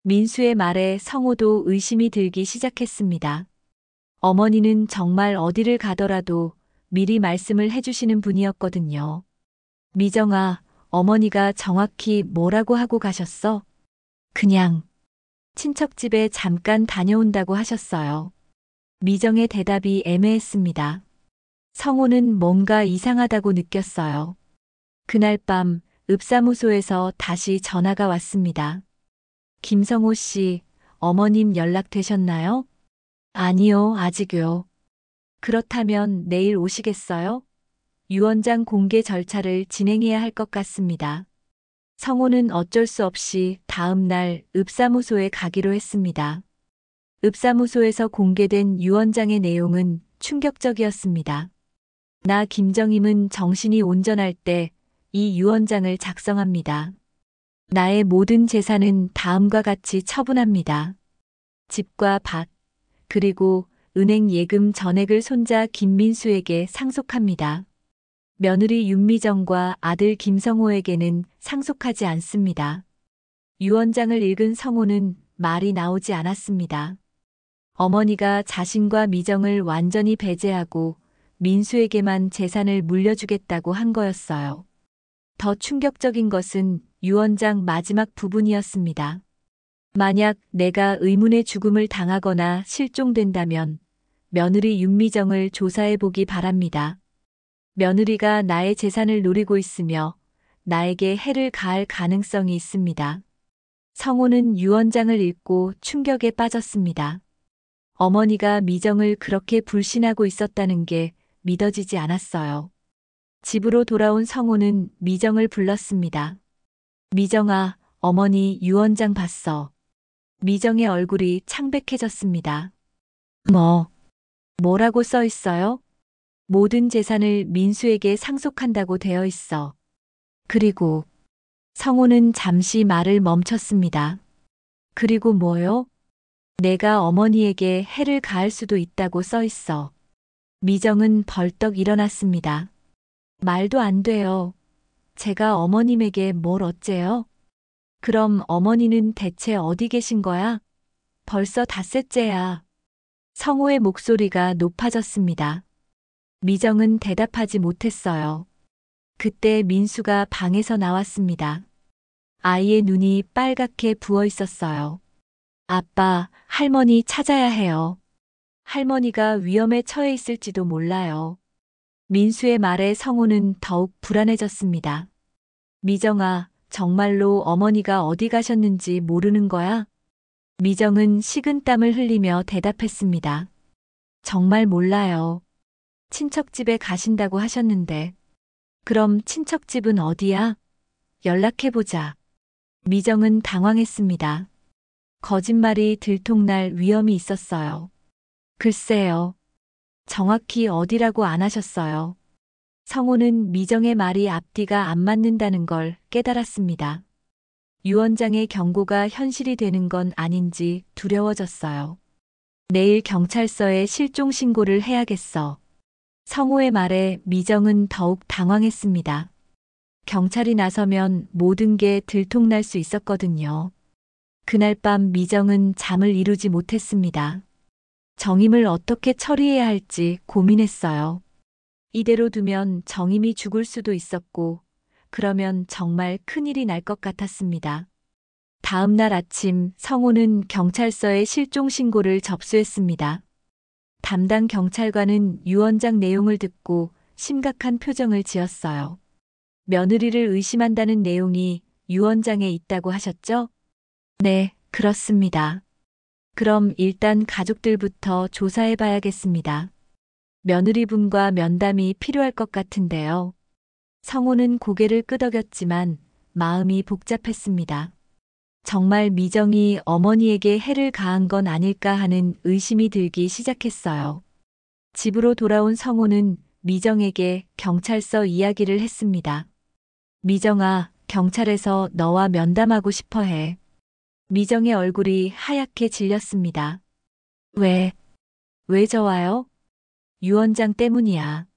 [SPEAKER 3] 민수의 말에 성호도 의심이 들기 시작했습니다. 어머니는 정말 어디를 가더라도 미리 말씀을 해주시는 분이었거든요. 미정아, 어머니가 정확히 뭐라고 하고 가셨어? 그냥 친척집에 잠깐 다녀온다고 하셨어요. 미정의 대답이 애매했습니다. 성호는 뭔가 이상하다고 느꼈어요. 그날 밤 읍사무소에서 다시 전화가 왔습니다. 김성호 씨, 어머님 연락되셨나요? 아니요, 아직요. 그렇다면 내일 오시겠어요? 유언장 공개 절차를 진행해야 할 것 같습니다. 성호는 어쩔 수 없이 다음 날 읍사무소에 가기로 했습니다. 읍사무소에서 공개된 유언장의 내용은 충격적이었습니다. 나 김정임은 정신이 온전할 때 이 유언장을 작성합니다. 나의 모든 재산은 다음과 같이 처분합니다. 집과 밭, 그리고 은행 예금 전액을 손자 김민수에게 상속합니다. 며느리 윤미정과 아들 김성호에게는 상속하지 않습니다. 유언장을 읽은 성호는 말이 나오지 않았습니다. 어머니가 자신과 미정을 완전히 배제하고 민수에게만 재산을 물려주겠다고 한 거였어요. 더 충격적인 것은 유언장 마지막 부분이었습니다. 만약 내가 의문의 죽음을 당하거나 실종된다면 며느리 윤미정을 조사해 보기 바랍니다. 며느리가 나의 재산을 노리고 있으며 나에게 해를 가할 가능성이 있습니다. 성호는 유언장을 읽고 충격에 빠졌습니다. 어머니가 미정을 그렇게 불신하고 있었다는 게 믿어지지 않았어요. 집으로 돌아온 성호는 미정을 불렀습니다. 미정아, 어머니 유 원장 봤어. 미정의 얼굴이 창백해졌습니다. 뭐라고 써 있어요? 모든 재산을 민수에게 상속한다고 되어 있어. 그리고 성호는 잠시 말을 멈췄습니다. 그리고 뭐요? 내가 어머니에게 해를 가할 수도 있다고 써 있어. 미정은 벌떡 일어났습니다. 말도 안 돼요. 제가 어머님에게 뭘 어째요? 그럼 어머니는 대체 어디 계신 거야? 벌써 닷새째야. 성호의 목소리가 높아졌습니다. 미정은 대답하지 못했어요. 그때 민수가 방에서 나왔습니다. 아이의 눈이 빨갛게 부어 있었어요. 아빠, 할머니 찾아야 해요. 할머니가 위험에 처해 있을지도 몰라요. 민수의 말에 성호는 더욱 불안해졌습니다. 미정아, 정말로 어머니가 어디 가셨는지 모르는 거야? 미정은 식은땀을 흘리며 대답했습니다. 정말 몰라요. 친척집에 가신다고 하셨는데. 그럼 친척집은 어디야? 연락해보자. 미정은 당황했습니다. 거짓말이 들통날 위험이 있었어요. 글쎄요. 정확히 어디라고 안 하셨어요. 성호는 미정의 말이 앞뒤가 안 맞는다는 걸 깨달았습니다. 유 원장의 경고가 현실이 되는 건 아닌지 두려워졌어요. 내일 경찰서에 실종 신고를 해야겠어. 성호의 말에 미정은 더욱 당황했습니다. 경찰이 나서면 모든 게 들통날 수 있었거든요. 그날 밤 미정은 잠을 이루지 못했습니다. 정임을 어떻게 처리해야 할지 고민했어요. 이대로 두면 정임이 죽을 수도 있었고, 그러면 정말 큰일이 날 것 같았습니다. 다음 날 아침 성호는 경찰서에 실종 신고를 접수했습니다. 담당 경찰관은 유 원장 내용을 듣고 심각한 표정을 지었어요. 며느리를 의심한다는 내용이 유 원장에 있다고 하셨죠? 네, 그렇습니다. 그럼 일단 가족들부터 조사해 봐야겠습니다. 며느리분과 면담이 필요할 것 같은데요. 성호는 고개를 끄덕였지만 마음이 복잡했습니다. 정말 미정이 어머니에게 해를 가한 건 아닐까 하는 의심이 들기 시작했어요. 집으로 돌아온 성호는 미정에게 경찰서 이야기를 했습니다. 미정아, 경찰에서 너와 면담하고 싶어 해. 미정의 얼굴이 하얗게 질렸습니다. 왜 저와요? 유 원장 때문이야.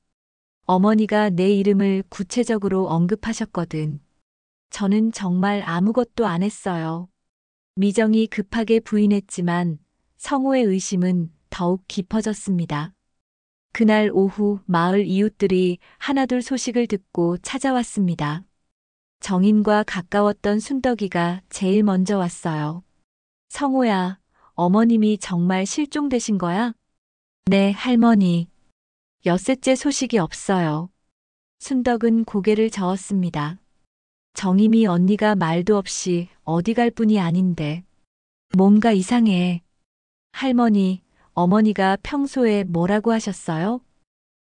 [SPEAKER 3] 어머니가 내 이름을 구체적으로 언급하셨거든. 저는 정말 아무것도 안 했어요. 미정이 급하게 부인했지만 성호의 의심은 더욱 깊어졌습니다. 그날 오후 마을 이웃들이 하나둘 소식을 듣고 찾아왔습니다. 정임과 가까웠던 순덕이가 제일 먼저 왔어요. 성호야, 어머님이 정말 실종되신 거야? 네, 할머니. 엿새째 소식이 없어요. 순덕은 고개를 저었습니다. 정임이 언니가 말도 없이 어디 갈 뿐이 아닌데. 뭔가 이상해. 할머니, 어머니가 평소에 뭐라고 하셨어요?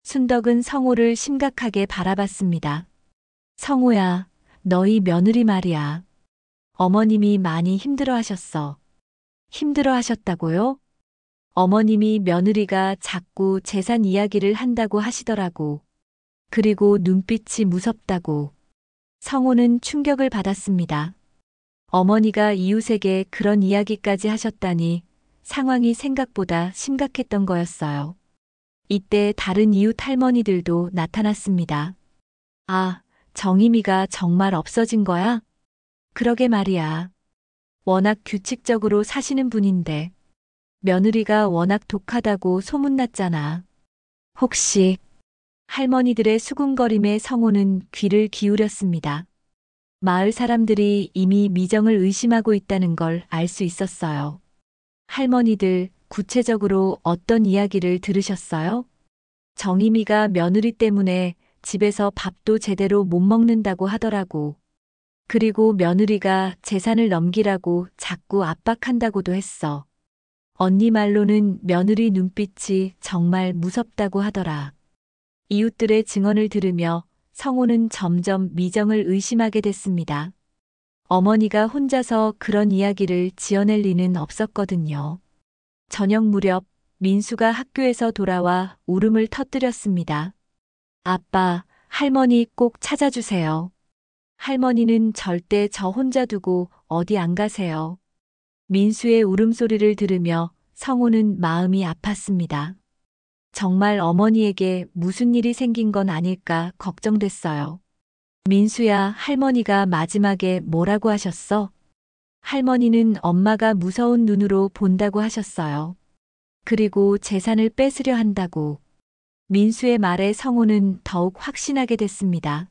[SPEAKER 3] 순덕은 성호를 심각하게 바라봤습니다. 성호야, 너희 며느리 말이야. 어머님이 많이 힘들어 하셨어. 힘들어 하셨다고요? 어머님이 며느리가 자꾸 재산 이야기를 한다고 하시더라고. 그리고 눈빛이 무섭다고. 성호는 충격을 받았습니다. 어머니가 이웃에게 그런 이야기까지 하셨다니 상황이 생각보다 심각했던 거였어요. 이때 다른 이웃 할머니들도 나타났습니다. 아, 정임이가 정말 없어진 거야? 그러게 말이야. 워낙 규칙적으로 사시는 분인데 며느리가 워낙 독하다고 소문났잖아. 혹시 할머니들의 수군거림에 성호는 귀를 기울였습니다. 마을 사람들이 이미 미정을 의심하고 있다는 걸 알 수 있었어요. 할머니들 구체적으로 어떤 이야기를 들으셨어요? 정임이가 며느리 때문에 집에서 밥도 제대로 못 먹는다고 하더라고. 그리고 며느리가 재산을 넘기라고 자꾸 압박한다고도 했어. 언니 말로는 며느리 눈빛이 정말 무섭다고 하더라. 이웃들의 증언을 들으며 성호는 점점 미정을 의심하게 됐습니다. 어머니가 혼자서 그런 이야기를 지어낼 리는 없었거든요. 저녁 무렵 민수가 학교에서 돌아와 울음을 터뜨렸습니다. 아빠, 할머니 꼭 찾아주세요. 할머니는 절대 저 혼자 두고 어디 안 가세요. 민수의 울음소리를 들으며 성호는 마음이 아팠습니다. 정말 어머니에게 무슨 일이 생긴 건 아닐까 걱정됐어요. 민수야, 할머니가 마지막에 뭐라고 하셨어? 할머니는 엄마가 무서운 눈으로 본다고 하셨어요. 그리고 재산을 뺏으려 한다고. 민수의 말에 성호는 더욱 확신하게 됐습니다.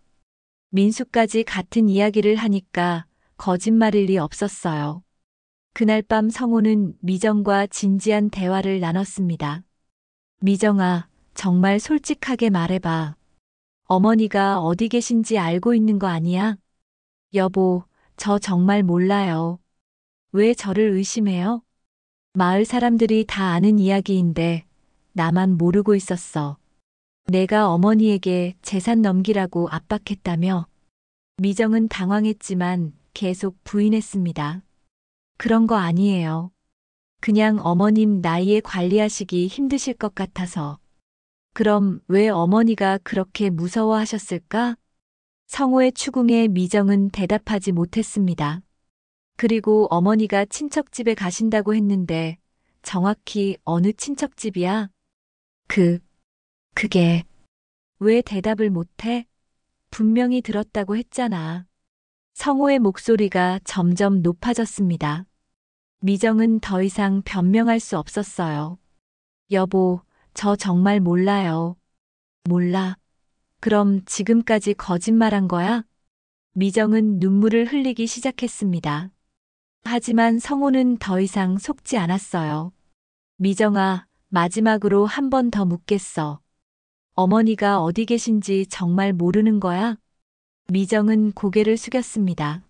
[SPEAKER 3] 민수까지 같은 이야기를 하니까 거짓말일 리 없었어요. 그날 밤 성호는 미정과 진지한 대화를 나눴습니다. 미정아, 정말 솔직하게 말해봐. 어머니가 어디 계신지 알고 있는 거 아니야? 여보, 저 정말 몰라요. 왜 저를 의심해요? 마을 사람들이 다 아는 이야기인데 나만 모르고 있었어. 내가 어머니에게 재산 넘기라고 압박했다며? 미정은 당황했지만 계속 부인했습니다. 그런 거 아니에요. 그냥 어머님 나이에 관리하시기 힘드실 것 같아서. 그럼 왜 어머니가 그렇게 무서워하셨을까? 성호의 추궁에 미정은 대답하지 못했습니다. 그리고 어머니가 친척집에 가신다고 했는데 정확히 어느 친척집이야? 그게 왜 대답을 못해? 분명히 들었다고 했잖아. 성호의 목소리가 점점 높아졌습니다. 미정은 더 이상 변명할 수 없었어요. 여보, 저 정말 몰라요. 몰라? 그럼 지금까지 거짓말한 거야? 미정은 눈물을 흘리기 시작했습니다. 하지만 성호는 더 이상 속지 않았어요. 미정아, 마지막으로 한 번 더 묻겠어. 어머니가 어디 계신지 정말 모르는 거야? 미정은 고개를 숙였습니다.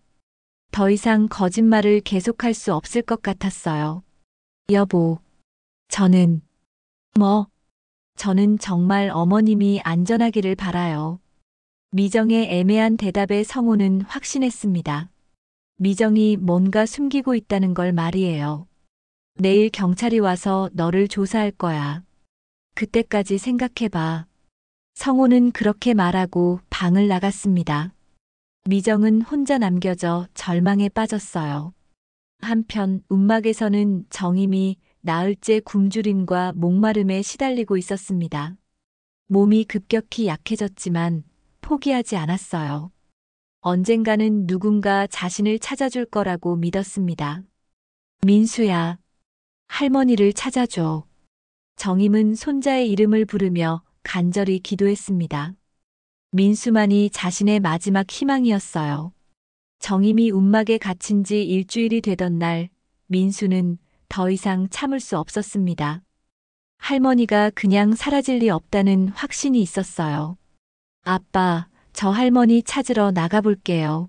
[SPEAKER 3] 더 이상 거짓말을 계속할 수 없을 것 같았어요. 여보, 저는 저는 정말 어머님이 안전하기를 바라요. 미정의 애매한 대답에 성호는 확신했습니다. 미정이 뭔가 숨기고 있다는 걸 말이에요. 내일 경찰이 와서 너를 조사할 거야. 그때까지 생각해봐. 성호는 그렇게 말하고 방을 나갔습니다. 미정은 혼자 남겨져 절망에 빠졌어요. 한편 움막에서는 정임이 나흘째 굶주림과 목마름에 시달리고 있었습니다. 몸이 급격히 약해졌지만 포기하지 않았어요. 언젠가는 누군가 자신을 찾아줄 거라고 믿었습니다. 민수야, 할머니를 찾아줘. 정임은 손자의 이름을 부르며 간절히 기도했습니다. 민수만이 자신의 마지막 희망이었어요. 정임이 움막에 갇힌 지 일주일이 되던 날, 민수는 더 이상 참을 수 없었습니다. 할머니가 그냥 사라질 리 없다는 확신이 있었어요. 아빠, 저 할머니 찾으러 나가볼게요.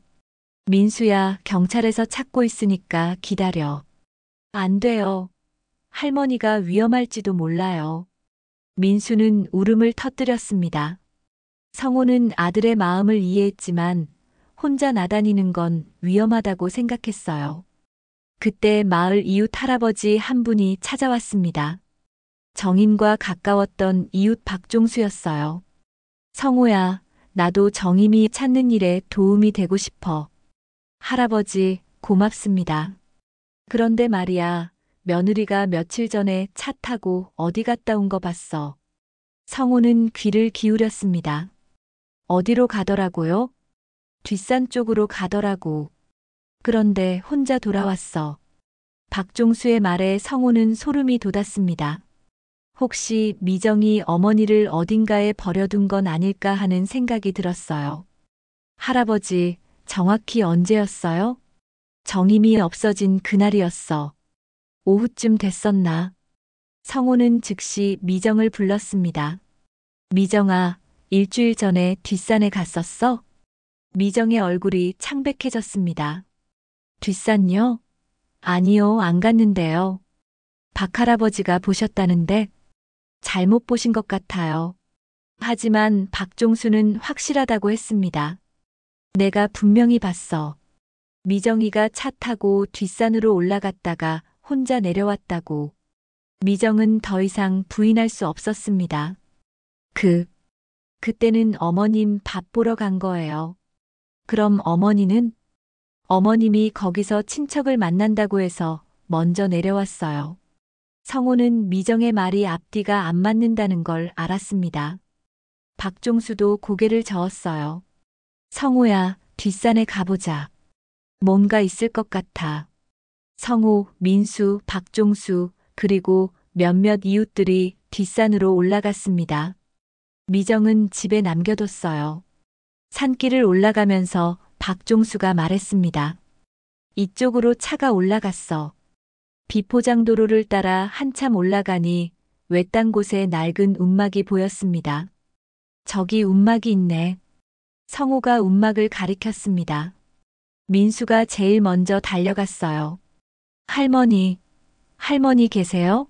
[SPEAKER 3] 민수야, 경찰에서 찾고 있으니까 기다려. 안 돼요. 할머니가 위험할지도 몰라요. 민수는 울음을 터뜨렸습니다. 성호는 아들의 마음을 이해했지만 혼자 나다니는 건 위험하다고 생각했어요. 그때 마을 이웃 할아버지 한 분이 찾아왔습니다. 정임과 가까웠던 이웃 박종수였어요. 성호야, 나도 정임이 찾는 일에 도움이 되고 싶어. 할아버지, 고맙습니다. 그런데 말이야, 며느리가 며칠 전에 차 타고 어디 갔다 온 거 봤어. 성호는 귀를 기울였습니다. 어디로 가더라고요? 뒷산 쪽으로 가더라고. 그런데 혼자 돌아왔어. 박종수의 말에 성호는 소름이 돋았습니다. 혹시 미정이 어머니를 어딘가에 버려둔 건 아닐까 하는 생각이 들었어요. 할아버지, 정확히 언제였어요? 정임이 없어진 그날이었어. 오후쯤 됐었나? 성호는 즉시 미정을 불렀습니다. 미정아, 일주일 전에 뒷산에 갔었어? 미정의 얼굴이 창백해졌습니다. 뒷산요? 아니요, 안 갔는데요. 박할아버지가 보셨다는데 잘못 보신 것 같아요. 하지만 박종수는 확실하다고 했습니다. 내가 분명히 봤어. 미정이가 차 타고 뒷산으로 올라갔다가 혼자 내려왔다고. 미정은 더 이상 부인할 수 없었습니다. 그때는 어머님 밥 보러 간 거예요. 그럼 어머니는? 어머님이 거기서 친척을 만난다고 해서 먼저 내려왔어요. 성호는 미정의 말이 앞뒤가 안 맞는다는 걸 알았습니다. 박종수도 고개를 저었어요. 성호야, 뒷산에 가보자. 뭔가 있을 것 같아. 성호, 민수, 박종수, 그리고 몇몇 이웃들이 뒷산으로 올라갔습니다. 미정은 집에 남겨뒀어요. 산길을 올라가면서 박종수가 말했습니다. 이쪽으로 차가 올라갔어. 비포장도로를 따라 한참 올라가니 외딴 곳에 낡은 움막이 보였습니다. 저기 움막이 있네. 성호가 움막을 가리켰습니다. 민수가 제일 먼저 달려갔어요. 할머니 계세요?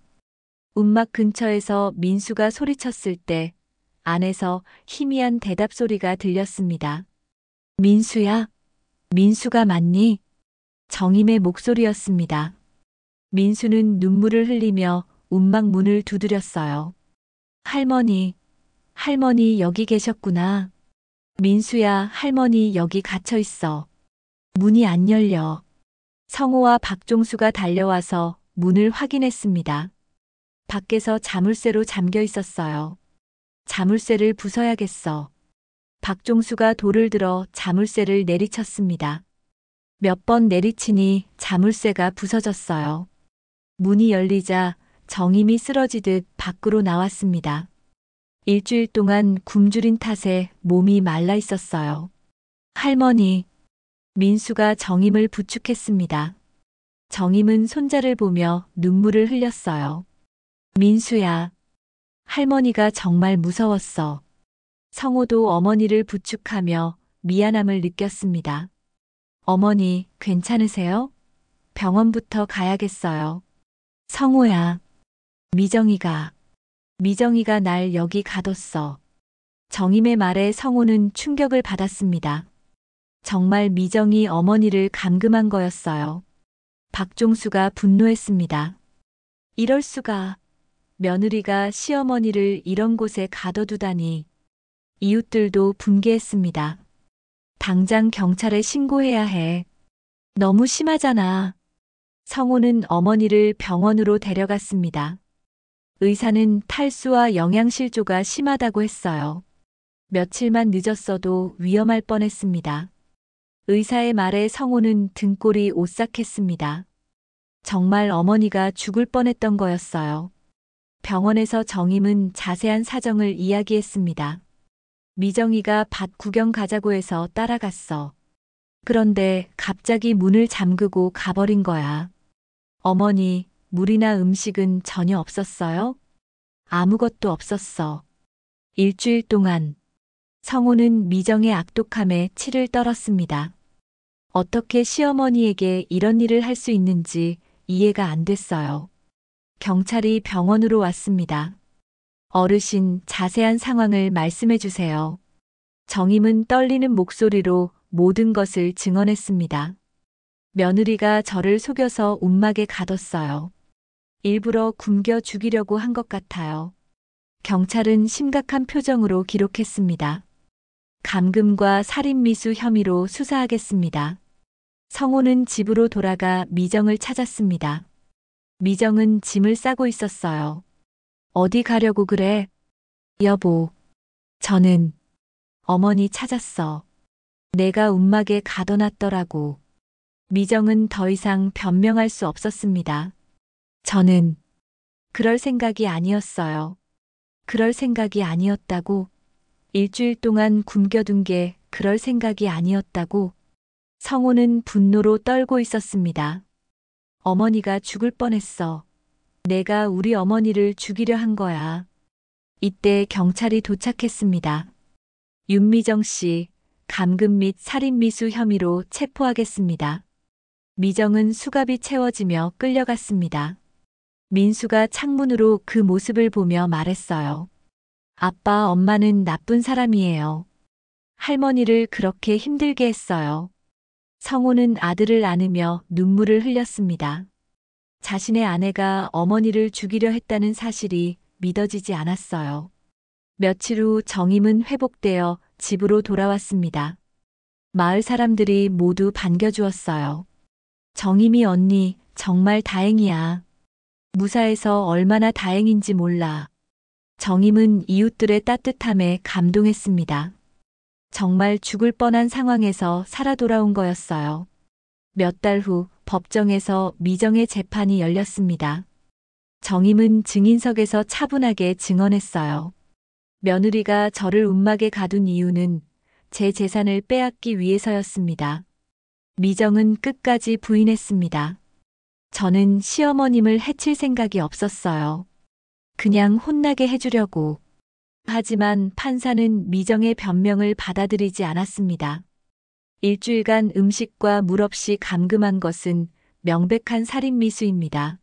[SPEAKER 3] 움막 근처에서 민수가 소리쳤을 때 안에서 희미한 대답 소리가 들렸습니다. 민수야? 민수가 맞니? 정임의 목소리였습니다. 민수는 눈물을 흘리며 움막 문을 두드렸어요. 할머니 여기 계셨구나. 민수야, 할머니 여기 갇혀 있어. 문이 안 열려. 성호와 박종수가 달려와서 문을 확인했습니다. 밖에서 자물쇠로 잠겨 있었어요. 자물쇠를 부숴야겠어. 박종수가 돌을 들어 자물쇠를 내리쳤습니다. 몇 번 내리치니 자물쇠가 부서졌어요. 문이 열리자 정임이 쓰러지듯 밖으로 나왔습니다. 일주일 동안 굶주린 탓에 몸이 말라 있었어요. 할머니, 민수가 정임을 부축했습니다. 정임은 손자를 보며 눈물을 흘렸어요. 민수야, 할머니가 정말 무서웠어. 성호도 어머니를 부축하며 미안함을 느꼈습니다. 어머니, 괜찮으세요? 병원부터 가야겠어요. 성호야, 미정이가 날 여기 가뒀어. 정임의 말에 성호는 충격을 받았습니다. 정말 미정이 어머니를 감금한 거였어요. 박종수가 분노했습니다. 이럴 수가. 며느리가 시어머니를 이런 곳에 가둬두다니. 이웃들도 분개했습니다. 당장 경찰에 신고해야 해. 너무 심하잖아. 성호는 어머니를 병원으로 데려갔습니다. 의사는 탈수와 영양실조가 심하다고 했어요. 며칠만 늦었어도 위험할 뻔했습니다. 의사의 말에 성호는 등골이 오싹했습니다. 정말 어머니가 죽을 뻔했던 거였어요. 병원에서 정임은 자세한 사정을 이야기했습니다. 미정이가 밭 구경 가자고 해서 따라갔어. 그런데 갑자기 문을 잠그고 가버린 거야. 어머니, 물이나 음식은 전혀 없었어요? 아무것도 없었어. 일주일 동안. 성호는 미정의 악독함에 치를 떨었습니다. 어떻게 시어머니에게 이런 일을 할 수 있는지 이해가 안 됐어요. 경찰이 병원으로 왔습니다. 어르신, 자세한 상황을 말씀해 주세요. 정임은 떨리는 목소리로 모든 것을 증언했습니다. 며느리가 저를 속여서 움막에 가뒀어요. 일부러 굶겨 죽이려고 한 것 같아요. 경찰은 심각한 표정으로 기록했습니다. 감금과 살인미수 혐의로 수사하겠습니다. 성호는 집으로 돌아가 미정을 찾았습니다. 미정은 짐을 싸고 있었어요. 어디 가려고 그래? 여보, 저는 어머니 찾았어. 내가 움막에 가둬놨더라고. 미정은 더 이상 변명할 수 없었습니다. 저는 그럴 생각이 아니었어요. 그럴 생각이 아니었다고. 일주일 동안 굶겨둔 게 그럴 생각이 아니었다고. 성호는 분노로 떨고 있었습니다. 어머니가 죽을 뻔했어. 내가 우리 어머니를 죽이려 한 거야. 이때 경찰이 도착했습니다. 윤미정 씨, 감금 및 살인미수 혐의로 체포하겠습니다. 미정은 수갑이 채워지며 끌려갔습니다. 민수가 창문으로 그 모습을 보며 말했어요. 아빠, 엄마는 나쁜 사람이에요. 할머니를 그렇게 힘들게 했어요. 성호는 아들을 안으며 눈물을 흘렸습니다. 자신의 아내가 어머니를 죽이려 했다는 사실이 믿어지지 않았어요. 며칠 후 정임은 회복되어 집으로 돌아왔습니다. 마을 사람들이 모두 반겨주었어요. 정임이 언니, 정말 다행이야. 무사해서 얼마나 다행인지 몰라. 정임은 이웃들의 따뜻함에 감동했습니다. 정말 죽을 뻔한 상황에서 살아 돌아온 거였어요. 몇 달 후 법정에서 미정의 재판이 열렸습니다. 정임은 증인석에서 차분하게 증언했어요. 며느리가 저를 움막에 가둔 이유는 제 재산을 빼앗기 위해서였습니다. 미정은 끝까지 부인했습니다. 저는 시어머님을 해칠 생각이 없었어요. 그냥 혼나게 해주려고. 하지만 판사는 미정의 변명을 받아들이지 않았습니다. 일주일간 음식과 물 없이 감금한 것은 명백한 살인미수입니다.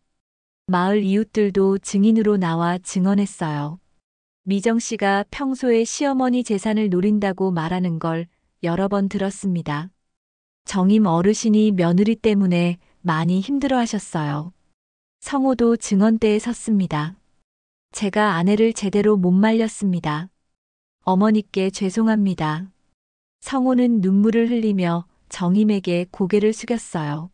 [SPEAKER 3] 마을 이웃들도 증인으로 나와 증언했어요. 미정 씨가 평소에 시어머니 재산을 노린다고 말하는 걸 여러 번 들었습니다. 정임 어르신이 며느리 때문에 많이 힘들어 하셨어요. 성호도 증언대에 섰습니다. 제가 아내를 제대로 못 말렸습니다. 어머니께 죄송합니다. 성호는 눈물을 흘리며 정임에게 고개를 숙였어요.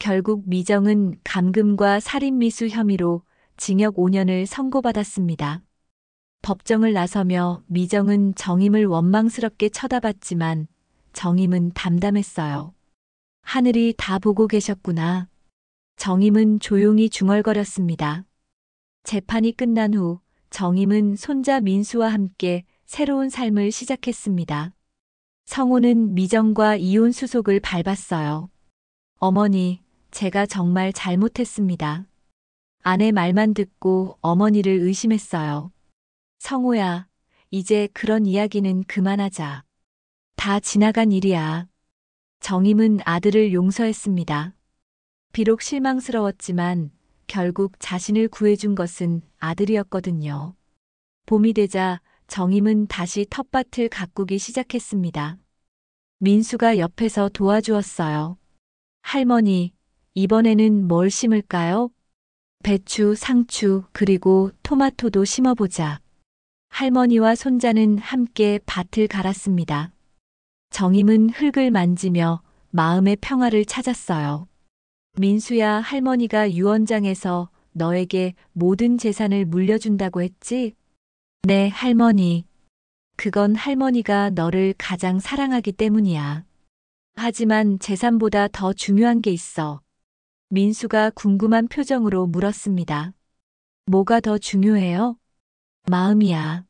[SPEAKER 3] 결국 미정은 감금과 살인미수 혐의로 징역 5년을 선고받았습니다. 법정을 나서며 미정은 정임을 원망스럽게 쳐다봤지만 정임은 담담했어요. 하늘이 다 보고 계셨구나. 정임은 조용히 중얼거렸습니다. 재판이 끝난 후 정임은 손자 민수와 함께 새로운 삶을 시작했습니다. 성호는 미정과 이혼 수속을 밟았어요. 어머니, 제가 정말 잘못했습니다. 아내 말만 듣고 어머니를 의심했어요. 성호야, 이제 그런 이야기는 그만하자. 다 지나간 일이야. 정임은 아들을 용서했습니다. 비록 실망스러웠지만 결국 자신을 구해준 것은 아들이었거든요. 봄이 되자 정임은 다시 텃밭을 가꾸기 시작했습니다. 민수가 옆에서 도와주었어요. 할머니, 이번에는 뭘 심을까요? 배추, 상추, 그리고 토마토도 심어보자. 할머니와 손자는 함께 밭을 갈았습니다. 정임은 흙을 만지며 마음의 평화를 찾았어요. 민수야, 할머니가 유언장에서 너에게 모든 재산을 물려준다고 했지? 네, 할머니. 그건 할머니가 너를 가장 사랑하기 때문이야. 하지만 재산보다 더 중요한 게 있어. 민수가 궁금한 표정으로 물었습니다. 뭐가 더 중요해요? 마음이야.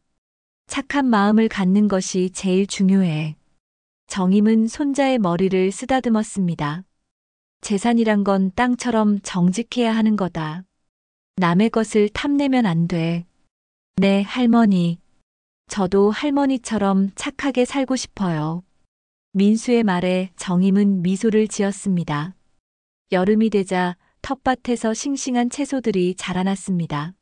[SPEAKER 3] 착한 마음을 갖는 것이 제일 중요해. 정임은 손자의 머리를 쓰다듬었습니다. 재산이란 건 땅처럼 정직해야 하는 거다. 남의 것을 탐내면 안 돼. 네, 할머니. 저도 할머니처럼 착하게 살고 싶어요. 민수의 말에 정임은 미소를 지었습니다. 여름이 되자 텃밭에서 싱싱한 채소들이 자라났습니다.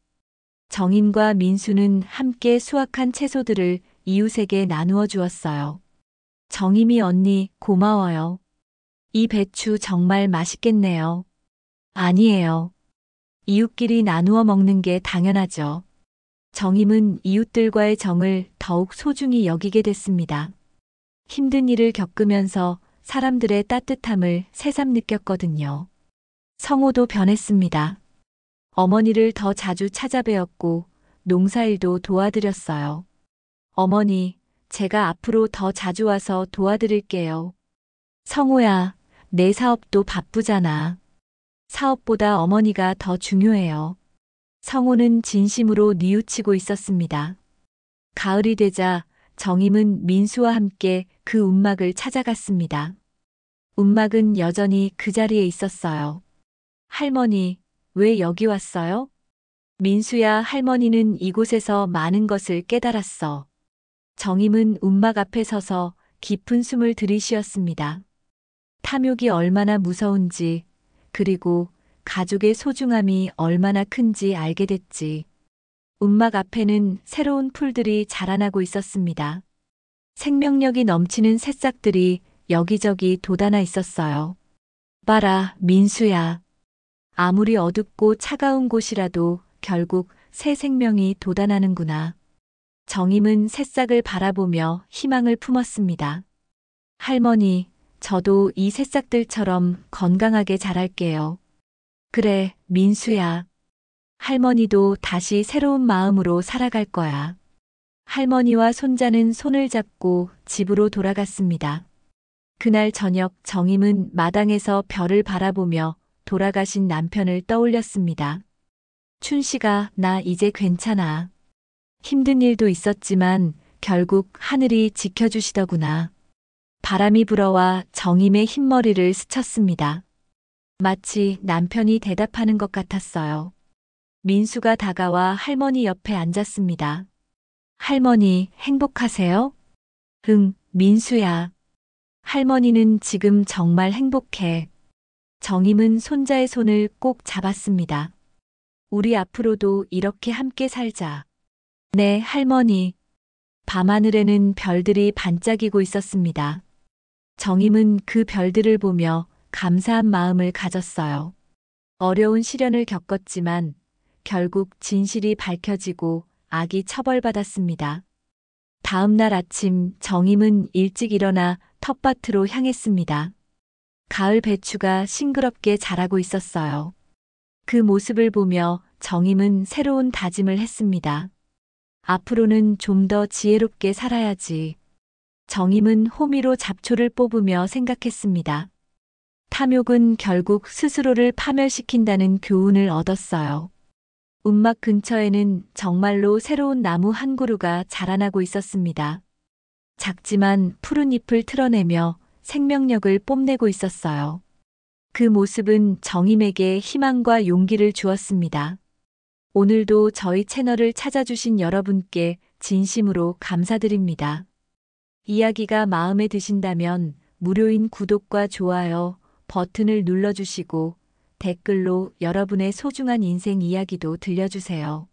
[SPEAKER 3] 정임과 민수는 함께 수확한 채소들을 이웃에게 나누어 주었어요. 정임이 언니, 고마워요. 이 배추 정말 맛있겠네요. 아니에요. 이웃끼리 나누어 먹는 게 당연하죠. 정임은 이웃들과의 정을 더욱 소중히 여기게 됐습니다. 힘든 일을 겪으면서 사람들의 따뜻함을 새삼 느꼈거든요. 성호도 변했습니다. 어머니를 더 자주 찾아뵈었고 농사일도 도와드렸어요. 어머니, 제가 앞으로 더 자주 와서 도와드릴게요. 성호야, 내 사업도 바쁘잖아. 사업보다 어머니가 더 중요해요. 성호는 진심으로 뉘우치고 있었습니다. 가을이 되자 정임은 민수와 함께 그 움막을 찾아갔습니다. 움막은 여전히 그 자리에 있었어요. 할머니, 왜 여기 왔어요? 민수야, 할머니는 이곳에서 많은 것을 깨달았어. 정임은 움막 앞에 서서 깊은 숨을 들이쉬었습니다. 탐욕이 얼마나 무서운지, 그리고 가족의 소중함이 얼마나 큰지 알게 됐지. 움막 앞에는 새로운 풀들이 자라나고 있었습니다. 생명력이 넘치는 새싹들이 여기저기 돋아나 있었어요. 봐라, 민수야. 아무리 어둡고 차가운 곳이라도 결국 새 생명이 돋아나는구나. 정임은 새싹을 바라보며 희망을 품었습니다. 할머니, 저도 이 새싹들처럼 건강하게 자랄게요. 그래, 민수야. 할머니도 다시 새로운 마음으로 살아갈 거야. 할머니와 손자는 손을 잡고 집으로 돌아갔습니다. 그날 저녁 정임은 마당에서 별을 바라보며 돌아가신 남편을 떠올렸습니다. 춘식아, 나 이제 괜찮아. 힘든 일도 있었지만 결국 하늘이 지켜주시더구나. 바람이 불어와 정임의 흰머리를 스쳤습니다. 마치 남편이 대답하는 것 같았어요. 민수가 다가와 할머니 옆에 앉았습니다. 할머니, 행복하세요? 응, 민수야. 할머니는 지금 정말 행복해. 정임은 손자의 손을 꼭 잡았습니다. 우리 앞으로도 이렇게 함께 살자. 네, 할머니. 밤하늘에는 별들이 반짝이고 있었습니다. 정임은 그 별들을 보며 감사한 마음을 가졌어요. 어려운 시련을 겪었지만 결국 진실이 밝혀지고 악이 처벌받았습니다. 다음 날 아침 정임은 일찍 일어나 텃밭으로 향했습니다. 가을 배추가 싱그럽게 자라고 있었어요. 그 모습을 보며 정임은 새로운 다짐을 했습니다. 앞으로는 좀 더 지혜롭게 살아야지. 정임은 호미로 잡초를 뽑으며 생각했습니다. 탐욕은 결국 스스로를 파멸시킨다는 교훈을 얻었어요. 움막 근처에는 정말로 새로운 나무 한 그루가 자라나고 있었습니다. 작지만 푸른 잎을 틀어내며 생명력을 뽐내고 있었어요. 그 모습은 정임에게 희망과 용기를 주었습니다. 오늘도 저희 채널을 찾아주신 여러분께 진심으로 감사드립니다. 이야기가 마음에 드신다면 무료인 구독과 좋아요 버튼을 눌러주시고 댓글로 여러분의 소중한 인생 이야기도 들려주세요.